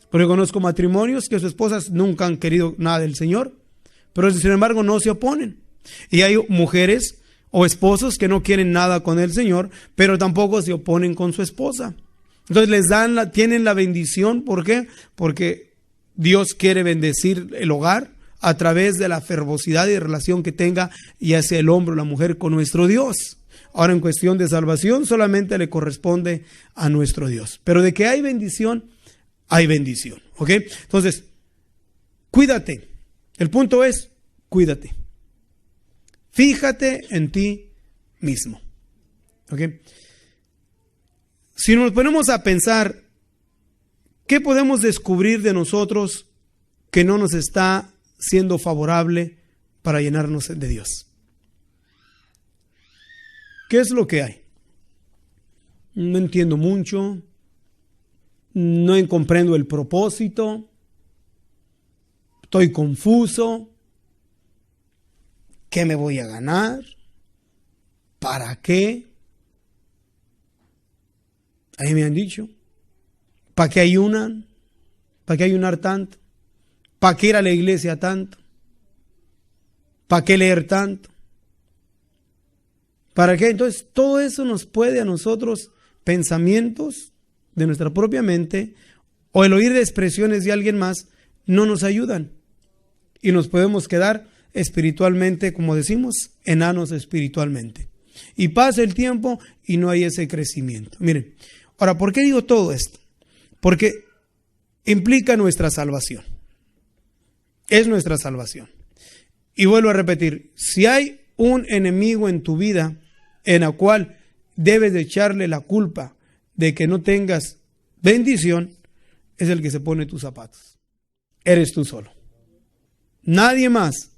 Porque conozco matrimonios que sus esposas nunca han querido nada del Señor, pero sin embargo no se oponen. Y hay mujeres o esposos que no quieren nada con el Señor, pero tampoco se oponen con su esposa. Entonces tienen la bendición. ¿Por qué? Porque Dios quiere bendecir el hogar a través de la fervosidad y relación que tenga, ya sea el hombre o la mujer, con nuestro Dios. Ahora, en cuestión de salvación, solamente le corresponde a nuestro Dios. Pero de que hay bendición, hay bendición. ¿Ok? Entonces, cuídate. El punto es, cuídate. Fíjate en ti mismo. ¿Ok? Si nos ponemos a pensar, ¿qué podemos descubrir de nosotros que no nos está siendo favorable para llenarnos de Dios? ¿Qué es lo que hay? No entiendo mucho, no comprendo el propósito, estoy confuso, ¿qué me voy a ganar? ¿Para qué? Ahí me han dicho, ¿para qué ayunan? ¿Para qué ayunar tanto? ¿Para qué ir a la iglesia tanto? ¿Para qué leer tanto? ¿Para qué? Entonces, todo eso nos puede a nosotros, pensamientos de nuestra propia mente o el oír de expresiones de alguien más, no nos ayudan. Y nos podemos quedar espiritualmente, como decimos, enanos espiritualmente. Y pasa el tiempo y no hay ese crecimiento. Miren, ahora, ¿por qué digo todo esto? Porque implica nuestra salvación. Es nuestra salvación. Y vuelvo a repetir, si hay un enemigo en tu vida en la cual debes de echarle la culpa de que no tengas bendición, es el que se pone tus zapatos. Eres tú solo. Nadie más.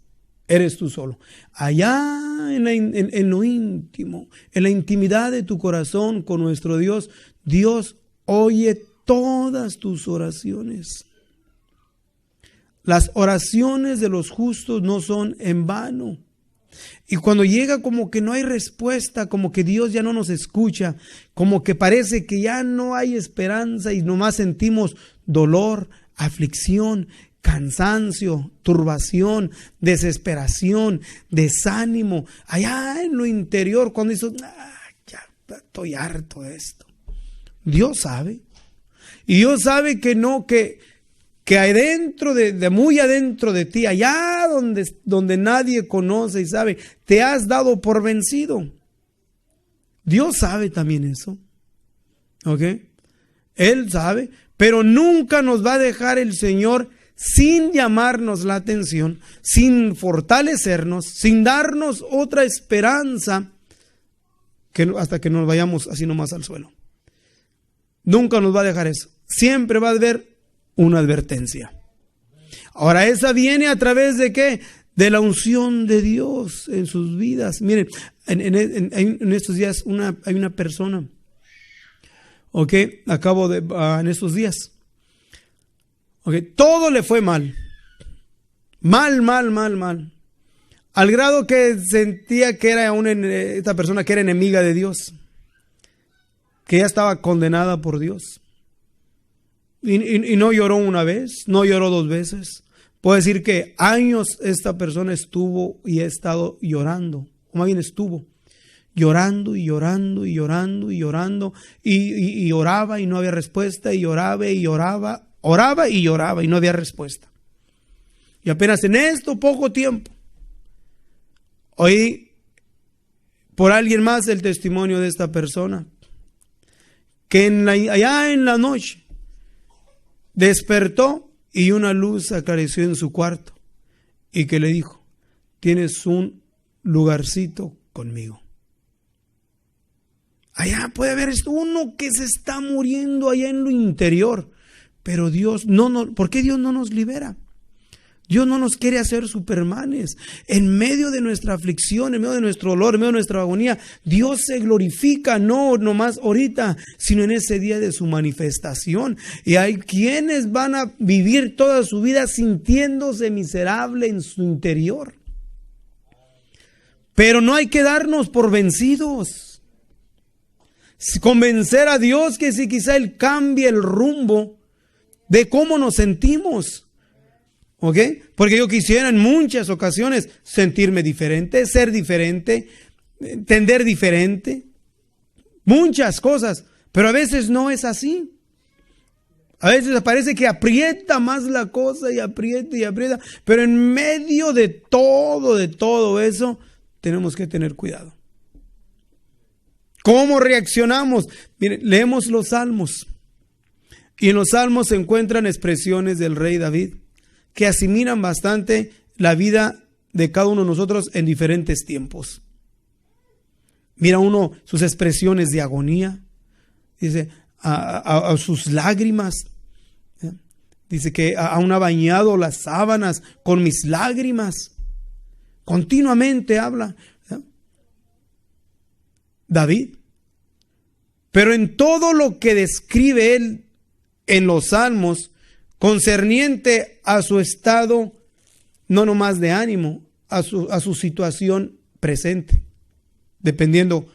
Eres tú solo. Allá en lo íntimo, en la intimidad de tu corazón con nuestro Dios, Dios oye todas tus oraciones. Las oraciones de los justos no son en vano. Y cuando llega como que no hay respuesta, como que Dios ya no nos escucha, como que parece que ya no hay esperanza y nomás sentimos dolor, aflicción, cansancio, turbación, desesperación, desánimo, allá en lo interior, cuando dices, ya estoy harto de esto. Dios sabe. Y Dios sabe que no, que adentro de muy adentro de ti, allá donde nadie conoce y sabe, te has dado por vencido. Dios sabe también eso. ¿Ok? Él sabe, pero nunca nos va a dejar el Señor sin llamarnos la atención, sin fortalecernos, sin darnos otra esperanza, hasta que nos vayamos así nomás al suelo. Nunca nos va a dejar eso. Siempre va a haber una advertencia. Ahora, esa viene a través de ¿qué? De la unción de Dios en sus vidas. Miren, en estos días hay una persona, ¿ok? En estos días, ¿ok? Todo le fue mal. Mal. Al grado que sentía que era esta persona que era enemiga de Dios, que ya estaba condenada por Dios. Y no lloró una vez, no lloró dos veces. Puedo decir que años esta persona estuvo y ha estado llorando. O más bien estuvo llorando y llorando y llorando y llorando. Y oraba y no había respuesta. Y oraba y lloraba. Oraba y lloraba y no había respuesta. Y apenas en esto poco tiempo oí por alguien más el testimonio de esta persona. Que allá en la noche despertó y una luz acarició en su cuarto y que le dijo, tienes un lugarcito conmigo. Allá puede haber uno que se está muriendo allá en lo interior, pero Dios ¿por qué Dios no nos libera? Dios no nos quiere hacer supermanes. En medio de nuestra aflicción, en medio de nuestro dolor, en medio de nuestra agonía, Dios se glorifica, no nomás ahorita, sino en ese día de su manifestación. Y hay quienes van a vivir toda su vida sintiéndose miserable en su interior. Pero no hay que darnos por vencidos. Convencer a Dios que si quizá Él cambie el rumbo de cómo nos sentimos. ¿Ok? Porque yo quisiera en muchas ocasiones sentirme diferente, ser diferente, entender diferente, muchas cosas, pero a veces no es así. A veces parece que aprieta más la cosa y aprieta, pero en medio de todo eso tenemos que tener cuidado. ¿Cómo reaccionamos? Miren, leemos los salmos. Y en los salmos se encuentran expresiones del rey David que asimilan bastante la vida de cada uno de nosotros en diferentes tiempos. Mira uno sus expresiones de agonía. Dice, a sus lágrimas. Dice que aún ha bañado las sábanas con mis lágrimas. Continuamente habla David. Pero en todo lo que describe él en los salmos, concerniente a su estado, no nomás de ánimo, a su situación presente, dependiendo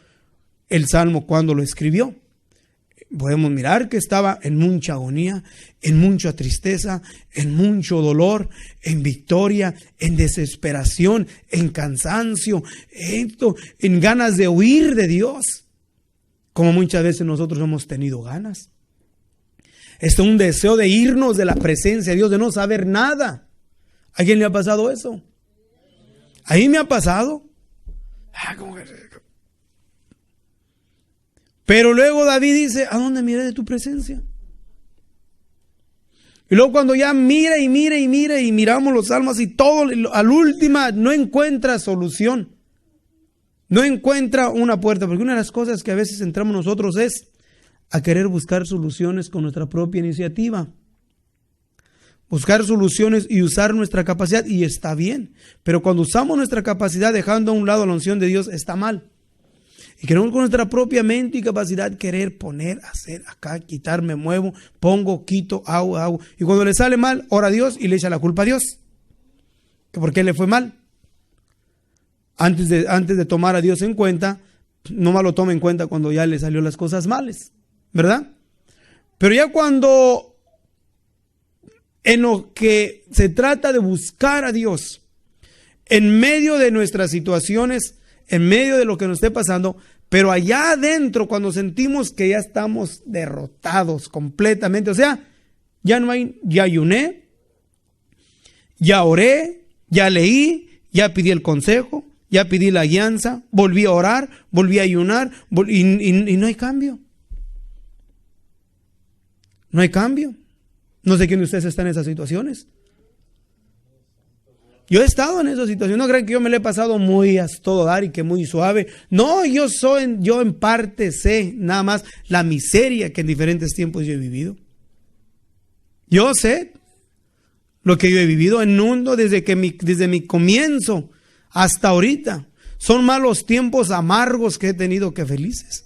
el salmo cuando lo escribió. Podemos mirar que estaba en mucha agonía, en mucha tristeza, en mucho dolor, en victoria, en desesperación, en cansancio, en ganas de huir de Dios, como muchas veces nosotros hemos tenido ganas. Es un deseo de irnos de la presencia de Dios, de no saber nada. ¿A quién le ha pasado eso? A mí me ha pasado. Pero luego David dice, ¿a dónde miré de tu presencia? Y luego cuando ya mira y miramos los salmos y todo, al última no encuentra solución. No encuentra una puerta, porque una de las cosas que a veces entramos nosotros es a querer buscar soluciones con nuestra propia iniciativa. Buscar soluciones y usar nuestra capacidad, y está bien. Pero cuando usamos nuestra capacidad dejando a un lado la unción de Dios, está mal. Y queremos con nuestra propia mente y capacidad querer poner, hacer, acá, quitar, me muevo, pongo, quito, hago. Y cuando le sale mal, ora a Dios y le echa la culpa a Dios. ¿Que por qué le fue mal? Antes de tomar a Dios en cuenta, no más lo toma en cuenta cuando ya le salió las cosas males, ¿verdad? Pero ya cuando en lo que se trata de buscar a Dios, en medio de nuestras situaciones, en medio de lo que nos esté pasando, pero allá adentro, cuando sentimos que ya estamos derrotados completamente, o sea, ya no hay, ya ayuné, ya oré, ya leí, ya pedí el consejo, ya pedí la guianza, volví a orar, volví a ayunar, y no hay cambio. No hay cambio. No sé quién de ustedes está en esas situaciones. Yo he estado en esa situación. No crean que yo me le he pasado muy a todo dar y que muy suave. No, yo en parte sé nada más la miseria que en diferentes tiempos yo he vivido. Yo sé lo que yo he vivido en mundo desde mi comienzo hasta ahorita. Son más los tiempos amargos que he tenido que felices.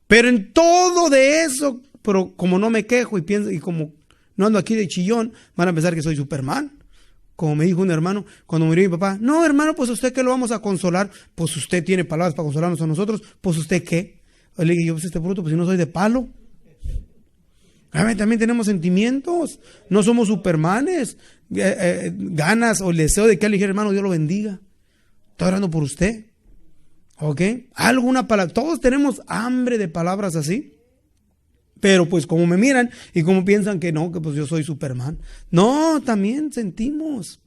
Pero en todo de eso, pero como no me quejo y pienso, y como no ando aquí de chillón, van a pensar que soy Superman. Como me dijo un hermano cuando murió mi papá, no hermano, pues usted que lo vamos a consolar, pues usted tiene palabras para consolarnos a nosotros, pues usted qué. Le dije yo, pues este bruto, pues si no soy de palo. A ver, también tenemos sentimientos, no somos Supermanes, ganas o el deseo de que alguien dijera, hermano, Dios lo bendiga, estoy orando por usted, ¿ok? Alguna palabra, todos tenemos hambre de palabras así. Pero pues como me miran y como piensan que no, que pues yo soy Superman. No, también sentimos.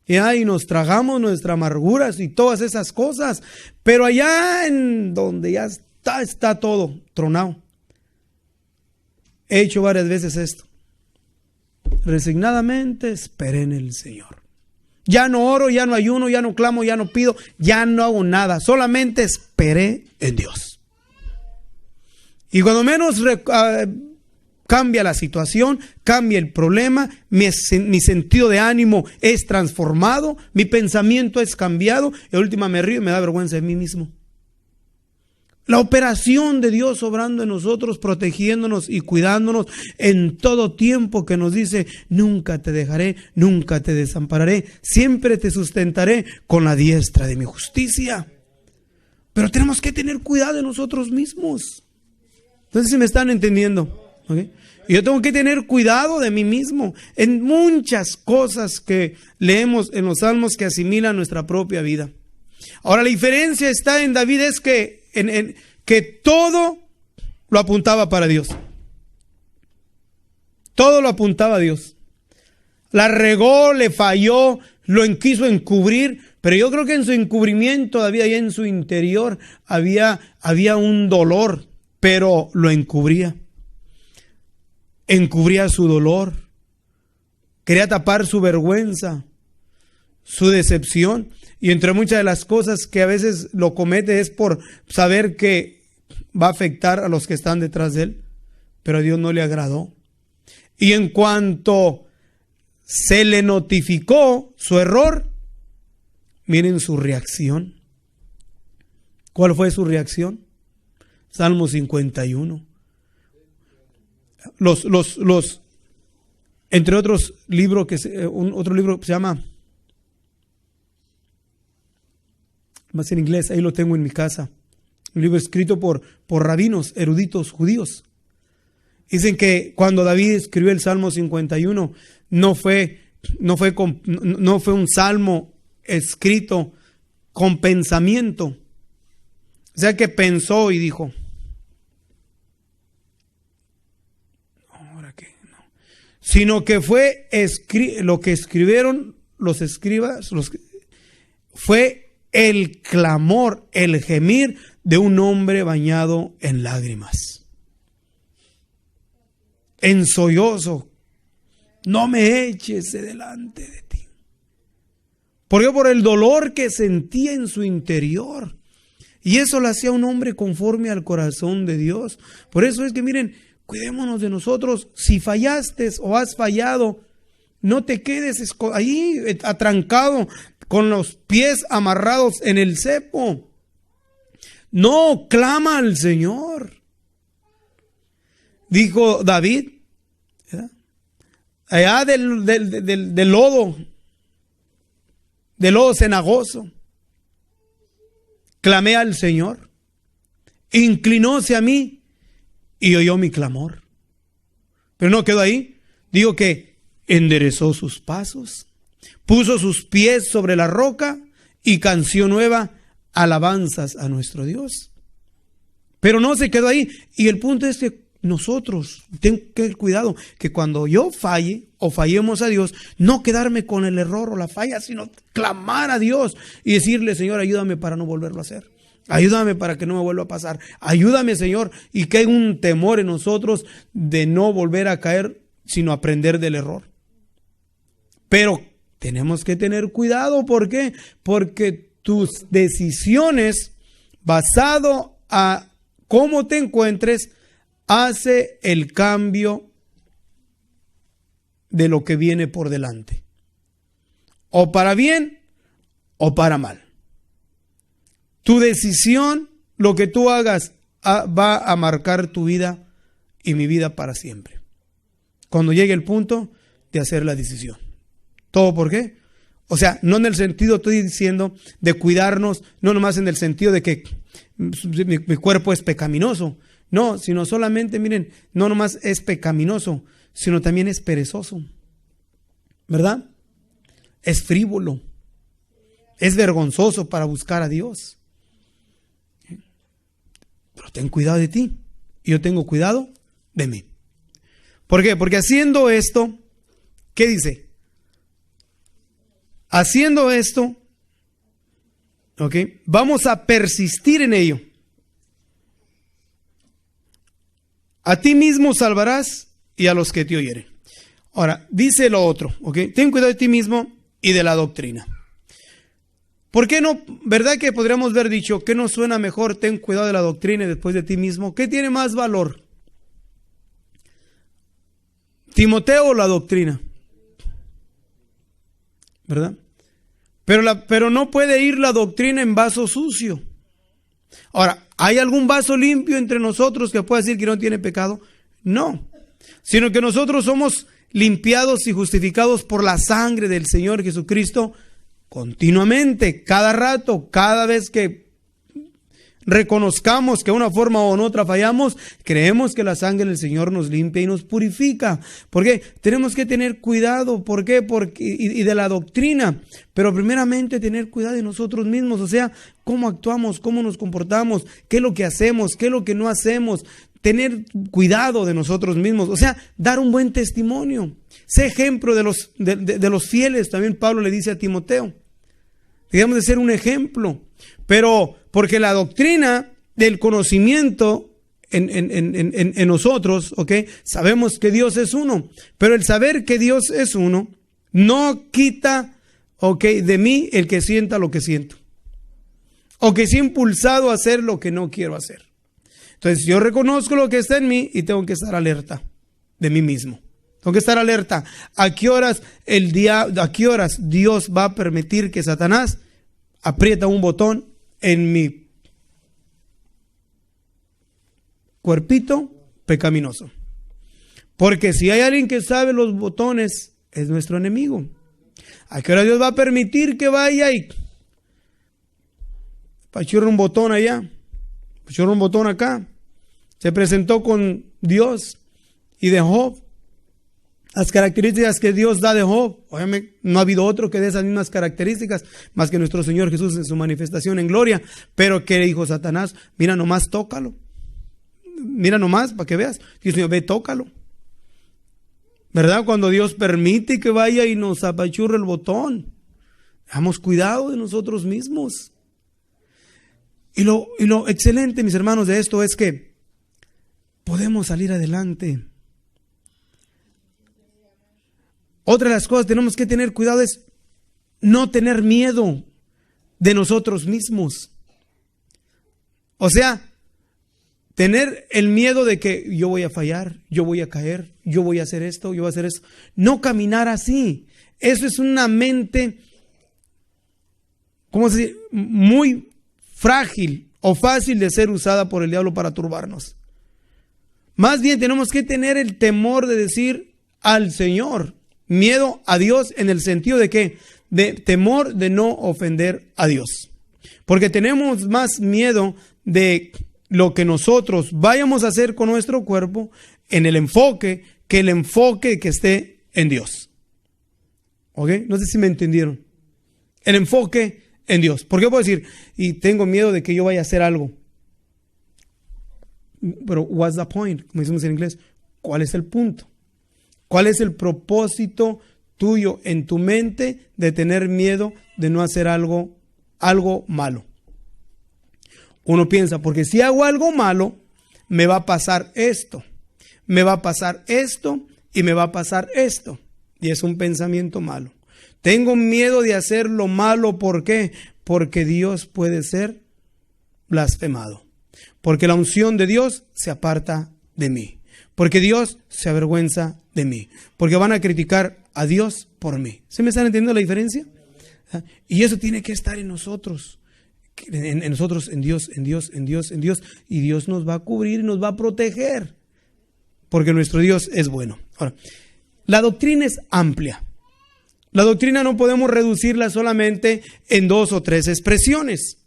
Y nos tragamos nuestras amarguras y todas esas cosas. Pero allá en donde ya está todo tronado. He hecho varias veces esto. Resignadamente esperé en el Señor. Ya no oro, ya no ayuno, ya no clamo, ya no pido, ya no hago nada. Solamente esperé en Dios. Y cuando menos cambia la situación, cambia el problema, mi sentido de ánimo es transformado, mi pensamiento es cambiado, y a última me río y me da vergüenza de mí mismo. La operación de Dios obrando en nosotros, protegiéndonos y cuidándonos en todo tiempo, que nos dice, nunca te dejaré, nunca te desampararé, siempre te sustentaré con la diestra de mi justicia. Pero tenemos que tener cuidado de nosotros mismos. Entonces, ¿sí me están entendiendo? ¿Okay? Y yo tengo que tener cuidado de mí mismo en muchas cosas que leemos en los salmos que asimilan nuestra propia vida. Ahora, la diferencia está en David es que, que todo lo apuntaba para Dios. Todo lo apuntaba a Dios. La regó, le falló, quiso encubrir, pero yo creo que en su encubrimiento todavía ahí en su interior había un dolor, pero lo encubría. Encubría su dolor. Quería tapar su vergüenza, su decepción. Y entre muchas de las cosas que a veces lo comete es por saber que va a afectar a los que están detrás de él. Pero a Dios no le agradó. Y en cuanto se le notificó su error, miren su reacción. ¿Cuál fue su reacción? Salmo 51. Entre otros libros, otro libro que se llama, más en inglés, ahí lo tengo en mi casa, un libro escrito por rabinos, eruditos judíos. Dicen que cuando David escribió el Salmo 51, no fue un salmo escrito con pensamiento. O sea que pensó y dijo, ¿ahora qué? No. Sino que fue lo que escribieron los escribas, fue el clamor, el gemir de un hombre bañado en lágrimas. En sollozo, no me eches de delante de ti. Porque por el dolor que sentía en su interior. Y eso lo hacía un hombre conforme al corazón de Dios. Por eso es que miren, cuidémonos de nosotros. Si fallaste o has fallado, no te quedes ahí atrancado con los pies amarrados en el cepo. No, clama al Señor. Dijo David, ¿verdad? Allá del lodo cenagoso, clamé al Señor, inclinóse a mí y oyó mi clamor. Pero no quedó ahí, digo que enderezó sus pasos, puso sus pies sobre la roca y canción nueva, alabanzas a nuestro Dios. Pero no se quedó ahí. Y el punto es que nosotros, tengo que tener cuidado, que cuando yo falle o fallemos a Dios, no quedarme con el error o la falla, sino clamar a Dios y decirle, Señor, ayúdame para no volverlo a hacer. Ayúdame para que no me vuelva a pasar. Ayúdame, Señor, y que hay un temor en nosotros de no volver a caer, sino aprender del error. Pero tenemos que tener cuidado. ¿Por qué? Porque tus decisiones, basado a cómo te encuentres, hace el cambio de lo que viene por delante. O para bien o para mal. Tu decisión, lo que tú hagas, va a marcar tu vida y mi vida para siempre. Cuando llegue el punto de hacer la decisión. ¿Todo por qué? O sea, no en el sentido, estoy diciendo, de cuidarnos, no nomás en el sentido de que mi cuerpo es pecaminoso. No, sino solamente, miren, no nomás es pecaminoso, sino también es perezoso. ¿Verdad? Es frívolo. Es vergonzoso para buscar a Dios. Pero ten cuidado de ti. Y yo tengo cuidado de mí. ¿Por qué? Porque haciendo esto, ¿qué dice? Haciendo esto, ¿ok? Vamos a persistir en ello. A ti mismo salvarás y a los que te oyeren. Ahora, dice lo otro, ¿ok? Ten cuidado de ti mismo y de la doctrina. ¿Por qué no? ¿Verdad que podríamos haber dicho que no suena mejor ten cuidado de la doctrina y después de ti mismo? ¿Qué tiene más valor? ¿Timoteo o la doctrina? ¿Verdad? Pero no puede ir la doctrina en vaso sucio. Ahora, ¿hay algún vaso limpio entre nosotros que pueda decir que no tiene pecado? No, sino que nosotros somos limpiados y justificados por la sangre del Señor Jesucristo continuamente, cada rato, cada vez que reconozcamos que de una forma o en otra fallamos, creemos que la sangre del Señor nos limpia y nos purifica. ¿Por qué? Tenemos que tener cuidado. ¿Por qué? Y de la doctrina. Pero primeramente tener cuidado de nosotros mismos. O sea, cómo actuamos, cómo nos comportamos, qué es lo que hacemos, qué es lo que no hacemos. Tener cuidado de nosotros mismos. O sea, dar un buen testimonio. Sé ejemplo de los fieles. También Pablo le dice a Timoteo. Debemos de ser un ejemplo. Pero porque la doctrina del conocimiento en nosotros, ¿ok? Sabemos que Dios es uno. Pero el saber que Dios es uno no quita, ¿ok?, de mí el que sienta lo que siento. O que sea impulsado a hacer lo que no quiero hacer. Entonces yo reconozco lo que está en mí y tengo que estar alerta de mí mismo. Tengo que estar alerta. ¿A qué horas Dios va a permitir que Satanás aprieta un botón en mi cuerpito pecaminoso? Porque si hay alguien que sabe los botones, es nuestro enemigo. ¿A qué hora Dios va a permitir que vaya y pachurra un botón allá, pachurra un botón acá? Se presentó con Dios y de Job. Las características que Dios da de Job, obviamente no ha habido otro que dé esas mismas características más que nuestro Señor Jesús en su manifestación en gloria. Pero ¿qué dijo Satanás? Mira nomás, tócalo. Mira nomás para que veas. Dios mío, ve, tócalo. ¿Verdad? Cuando Dios permite que vaya y nos apachurre el botón, damos cuidado de nosotros mismos. Y lo excelente, mis hermanos, de esto es que podemos salir adelante. Otra de las cosas que tenemos que tener cuidado es no tener miedo de nosotros mismos. O sea, tener el miedo de que yo voy a fallar, yo voy a caer, yo voy a hacer esto, yo voy a hacer eso. No caminar así. Eso es una mente, ¿cómo se dice?, muy frágil o fácil de ser usada por el diablo para turbarnos. Más bien tenemos que tener el temor de decir al Señor. Miedo a Dios en el sentido de que, de temor de no ofender a Dios. Porque tenemos más miedo de lo que nosotros vayamos a hacer con nuestro cuerpo en el enfoque, que el enfoque que esté en Dios. ¿Ok? No sé si me entendieron. El enfoque en Dios. ¿Por qué puedo decir? Y tengo miedo de que yo vaya a hacer algo. Pero what's the point? Como decimos en inglés. ¿Cuál es el punto? ¿Cuál es el propósito tuyo en tu mente de tener miedo de no hacer algo malo? Uno piensa, porque si hago algo malo, me va a pasar esto, me va a pasar esto y me va a pasar esto. Y es un pensamiento malo. Tengo miedo de hacer lo malo, ¿por qué? Porque Dios puede ser blasfemado. Porque la unción de Dios se aparta de mí. Porque Dios se avergüenza de mí. Porque van a criticar a Dios por mí. ¿Se me están entendiendo la diferencia? Y eso tiene que estar en nosotros. En nosotros, en Dios, en Dios, en Dios, en Dios. Y Dios nos va a cubrir y nos va a proteger. Porque nuestro Dios es bueno. Ahora, la doctrina es amplia. La doctrina no podemos reducirla solamente en 2 o 3 expresiones.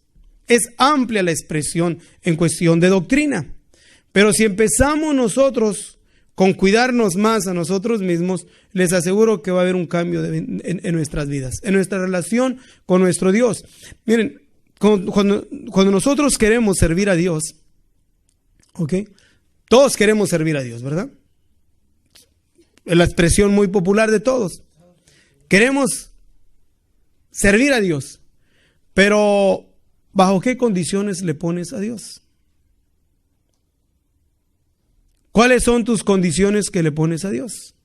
Es amplia la expresión en cuestión de doctrina. Pero si empezamos nosotros con cuidarnos más a nosotros mismos, les aseguro que va a haber un cambio en nuestras vidas, en nuestra relación con nuestro Dios. Miren, cuando nosotros queremos servir a Dios, ¿ok? Todos queremos servir a Dios, ¿verdad? Es la expresión muy popular de todos. Queremos servir a Dios, pero ¿bajo qué condiciones le pones a Dios? ¿Cuáles son tus condiciones que le pones a Dios?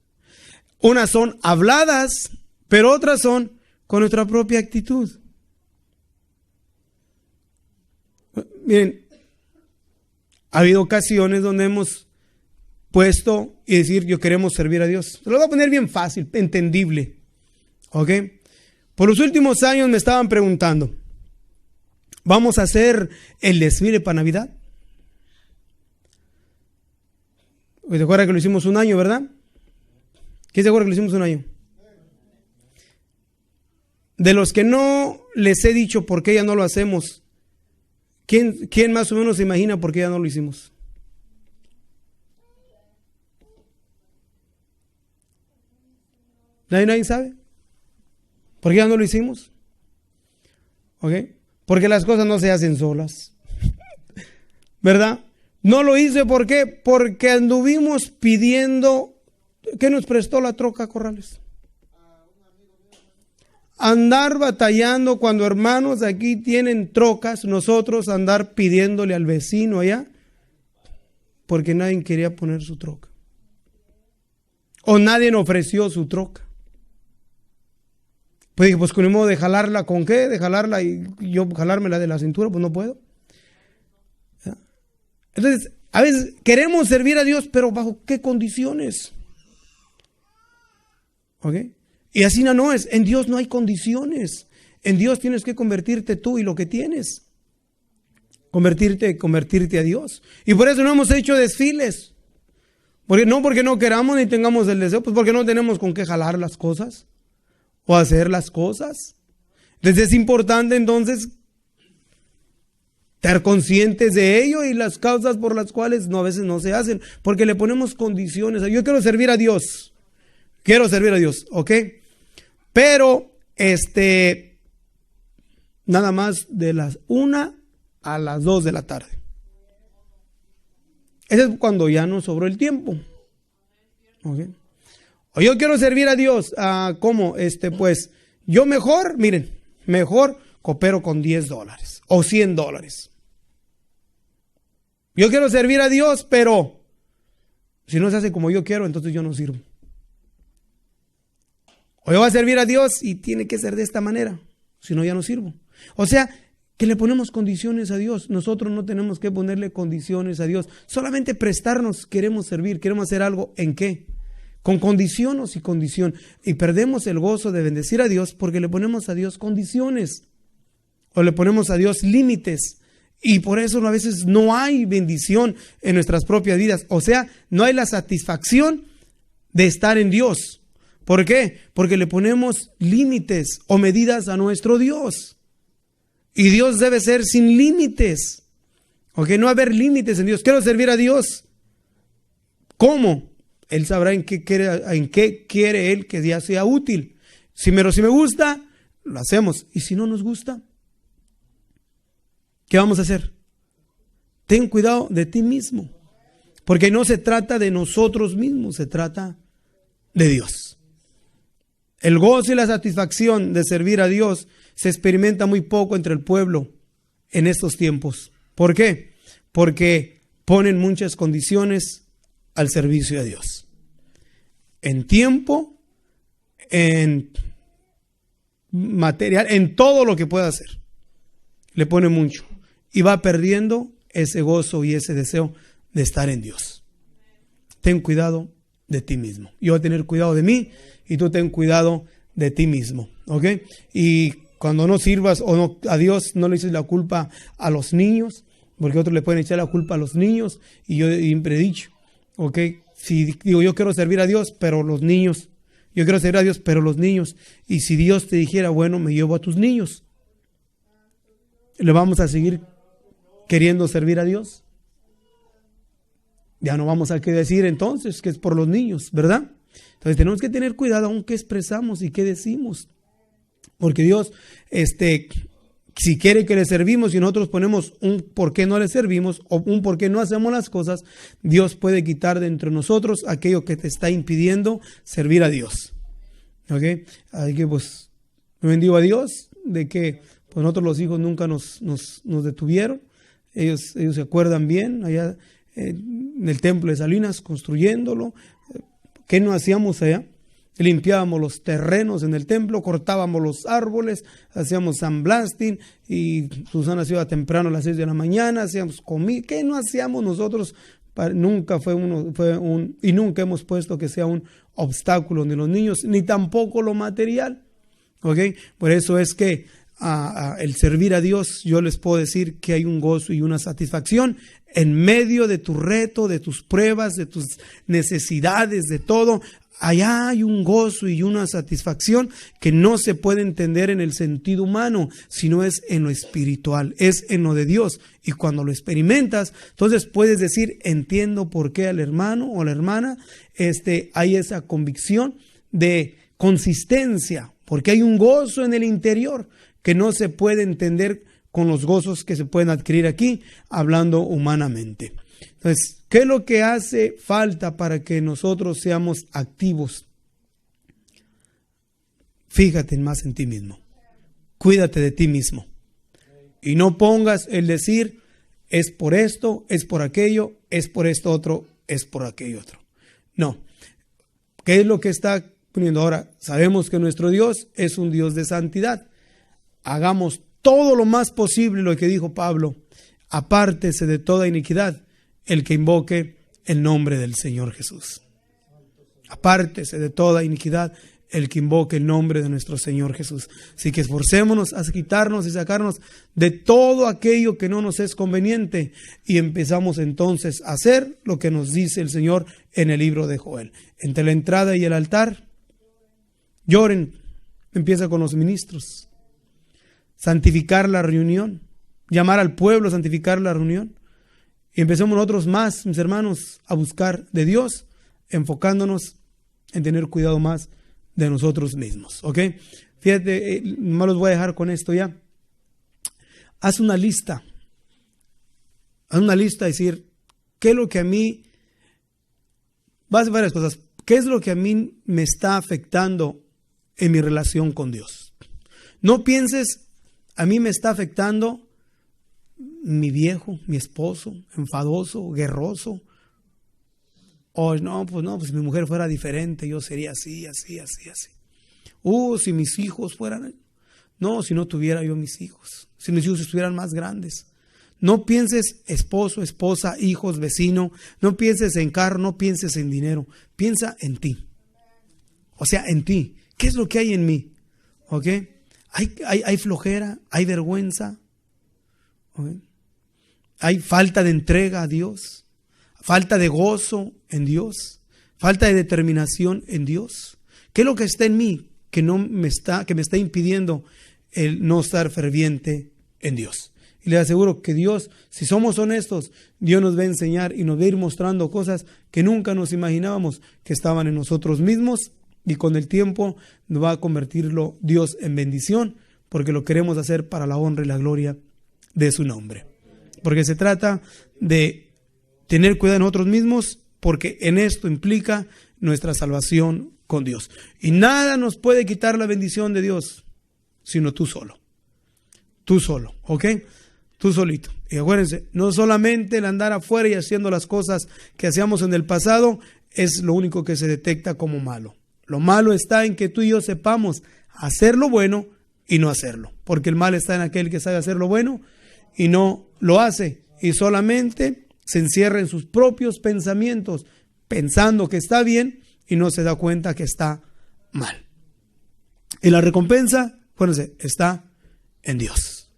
Unas son habladas, pero otras son con nuestra propia actitud. Miren, ha habido ocasiones donde hemos puesto y decir, yo queremos servir a Dios. Se lo voy a poner bien fácil, entendible. ¿Ok? Por los últimos años me estaban preguntando, ¿vamos a hacer el desfile para Navidad? ¿Se acuerdan que lo hicimos un año, verdad? ¿Quién se acuerda que lo hicimos un año? De los que no les he dicho por qué ya no lo hacemos, ¿Quién más o menos se imagina por qué ya no lo hicimos? ¿Nadie sabe? ¿Por qué ya no lo hicimos? ¿Ok? Porque las cosas no se hacen solas. ¿Verdad? No lo hice, ¿por qué? Porque anduvimos pidiendo. ¿Qué nos prestó la troca Corrales? Andar batallando cuando hermanos aquí tienen trocas, nosotros andar pidiéndole al vecino allá, porque nadie quería poner su troca. O nadie ofreció su troca. Pues dije, pues con el modo de jalarla, ¿con qué? De jalarla y yo jalármela de la cintura, pues no puedo. Entonces, a veces queremos servir a Dios, pero ¿bajo qué condiciones? ¿Ok? Y así no es. En Dios no hay condiciones. En Dios tienes que convertirte tú y lo que tienes. Convertirte a Dios. Y por eso no hemos hecho desfiles. Porque no queramos ni tengamos el deseo, pues porque no tenemos con qué jalar las cosas o hacer las cosas. Entonces es importante entonces estar conscientes de ello y las causas por las cuales a veces no se hacen, porque le ponemos condiciones. Yo quiero servir a Dios. ¿Ok? Pero, nada más de las 1 a las 2 de la tarde. Ese es cuando ya nos sobró el tiempo. ¿Okay? O yo quiero servir a Dios. ¿Cómo? Pues, yo mejor coopero con $10 o $100. Yo quiero servir a Dios, pero si no se hace como yo quiero, entonces yo no sirvo. O yo voy a servir a Dios y tiene que ser de esta manera, si no ya no sirvo. O sea, que le ponemos condiciones a Dios. Nosotros no tenemos que ponerle condiciones a Dios. Solamente prestarnos, queremos servir, queremos hacer algo. ¿En qué? Con condición o sin condición. Y perdemos el gozo de bendecir a Dios porque le ponemos a Dios condiciones. O le ponemos a Dios límites. Y por eso a veces no hay bendición en nuestras propias vidas. O sea, no hay la satisfacción de estar en Dios. ¿Por qué? Porque le ponemos límites o medidas a nuestro Dios. Y Dios debe ser sin límites. ¿Ok? No haber límites en Dios. Quiero servir a Dios. ¿Cómo? Él sabrá en qué quiere Él que ya sea útil. Si me gusta, lo hacemos. Y si no nos gusta, ¿qué vamos a hacer? Ten cuidado de ti mismo. Porque no se trata de nosotros mismos, se trata de Dios. El gozo y la satisfacción de servir a Dios se experimenta muy poco entre el pueblo en estos tiempos. ¿Por qué? Porque ponen muchas condiciones al servicio de Dios. En tiempo, en material, en todo lo que pueda hacer. Le pone mucho. Y va perdiendo ese gozo y ese deseo de estar en Dios. Ten cuidado de ti mismo. Yo voy a tener cuidado de mí y tú ten cuidado de ti mismo. ¿Ok? Y cuando no sirvas o no a Dios, no le eches la culpa a los niños, porque otros le pueden echar la culpa a los niños. Y yo siempre he dicho, ¿ok? Si digo yo quiero servir a Dios, pero los niños, yo quiero servir a Dios, pero los niños. Y si Dios te dijera, bueno, me llevo a tus niños, ¿le vamos a seguir queriendo servir a Dios? Ya no vamos a qué decir entonces que es por los niños, ¿verdad? Entonces tenemos que tener cuidado aún qué expresamos y qué decimos. Porque Dios, si quiere que le servimos y nosotros ponemos un por qué no le servimos o un por qué no hacemos las cosas, Dios puede quitar de entre nosotros aquello que te está impidiendo servir a Dios. ¿Ok? Así que pues me bendigo a Dios de que pues nosotros los hijos nunca nos detuvieron. Ellos se acuerdan bien allá en el templo de Salinas, construyéndolo. ¿Qué no hacíamos allá? Limpiábamos los terrenos en el templo, cortábamos los árboles, hacíamos sandblasting y Susana se iba temprano a las 6 de la mañana, hacíamos comida. ¿Qué no hacíamos nosotros? Nunca y nunca hemos puesto que sea un obstáculo ni los niños, ni tampoco lo material. ¿Ok? Por eso es que el servir a Dios, yo les puedo decir que hay un gozo y una satisfacción en medio de tu reto, de tus pruebas, de tus necesidades, de todo. allá hay un gozo y una satisfacción que no se puede entender en el sentido humano, sino es en lo espiritual, es en lo de Dios. Y cuando lo experimentas, entonces puedes decir, entiendo por qué al hermano o la hermana hay esa convicción de consistencia, porque hay un gozo en el interior que no se puede entender con los gozos que se pueden adquirir aquí, hablando humanamente. Entonces, ¿qué es lo que hace falta para que nosotros seamos activos? Fíjate más en ti mismo. Cuídate de ti mismo. Y no pongas el decir, es por esto, es por aquello, es por esto otro, es por aquello otro. No. ¿Qué es lo que está poniendo ahora? Sabemos que nuestro Dios es un Dios de santidad. Hagamos todo lo más posible, lo que dijo Pablo. Apártese de toda iniquidad el que invoque el nombre del Señor Jesús. Apártese de toda iniquidad el que invoque el nombre de nuestro Señor Jesús. Así que esforcémonos a quitarnos y sacarnos de todo aquello que no nos es conveniente y empezamos entonces a hacer lo que nos dice el Señor en el libro de Joel. Entre la entrada y el altar, lloren. Empieza con los ministros. Santificar la reunión. Llamar al pueblo a santificar la reunión. Y empecemos nosotros más, mis hermanos, a buscar de Dios, enfocándonos en tener cuidado más de nosotros mismos. ¿Ok? Fíjate, no los voy a dejar con esto ya. Haz una lista. Haz una lista, decir, ¿qué es lo que a mí, vas a hacer varias cosas, qué es lo que a mí me está afectando en mi relación con Dios? No pienses, a mí me está afectando mi viejo, mi esposo, enfadoso, guerroso. O no, pues si mi mujer fuera diferente, yo sería así. Si mis hijos fueran... No, si no tuviera yo mis hijos. Si mis hijos estuvieran más grandes. No pienses esposo, esposa, hijos, vecino. No pienses en carro, no pienses en dinero. Piensa en ti. O sea, en ti. ¿Qué es lo que hay en mí? ¿Ok? Hay flojera, hay vergüenza. ¿Okay? Hay falta de entrega a Dios, falta de gozo en Dios, falta de determinación en Dios. ¿Qué es lo que está en mí que me está impidiendo el no estar ferviente en Dios? Y les aseguro que Dios, si somos honestos, Dios nos va a enseñar y nos va a ir mostrando cosas que nunca nos imaginábamos que estaban en nosotros mismos, y con el tiempo nos va a convertirlo Dios en bendición, porque lo queremos hacer para la honra y la gloria de su nombre. Porque se trata de tener cuidado de nosotros mismos, porque en esto implica nuestra salvación con Dios. Y nada nos puede quitar la bendición de Dios, sino tú solo. Tú solo, ¿ok? Tú solito. Y acuérdense, no solamente el andar afuera y haciendo las cosas que hacíamos en el pasado es lo único que se detecta como malo. Lo malo está en que tú y yo sepamos hacer lo bueno y no hacerlo. Porque el mal está en aquel que sabe hacer lo bueno y no lo hace, y solamente se encierra en sus propios pensamientos, pensando que está bien y no se da cuenta que está mal. Y la recompensa, acuérdense, está en Dios.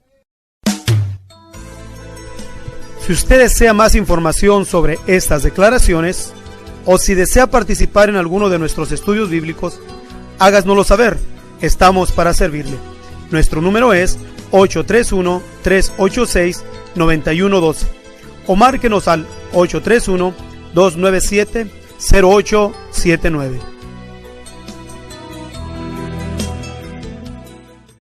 Si usted desea más información sobre estas declaraciones, o si desea participar en alguno de nuestros estudios bíblicos, háganoslo saber. Estamos para servirle. Nuestro número es 831-386-9112 o márquenos al 831-297-0879.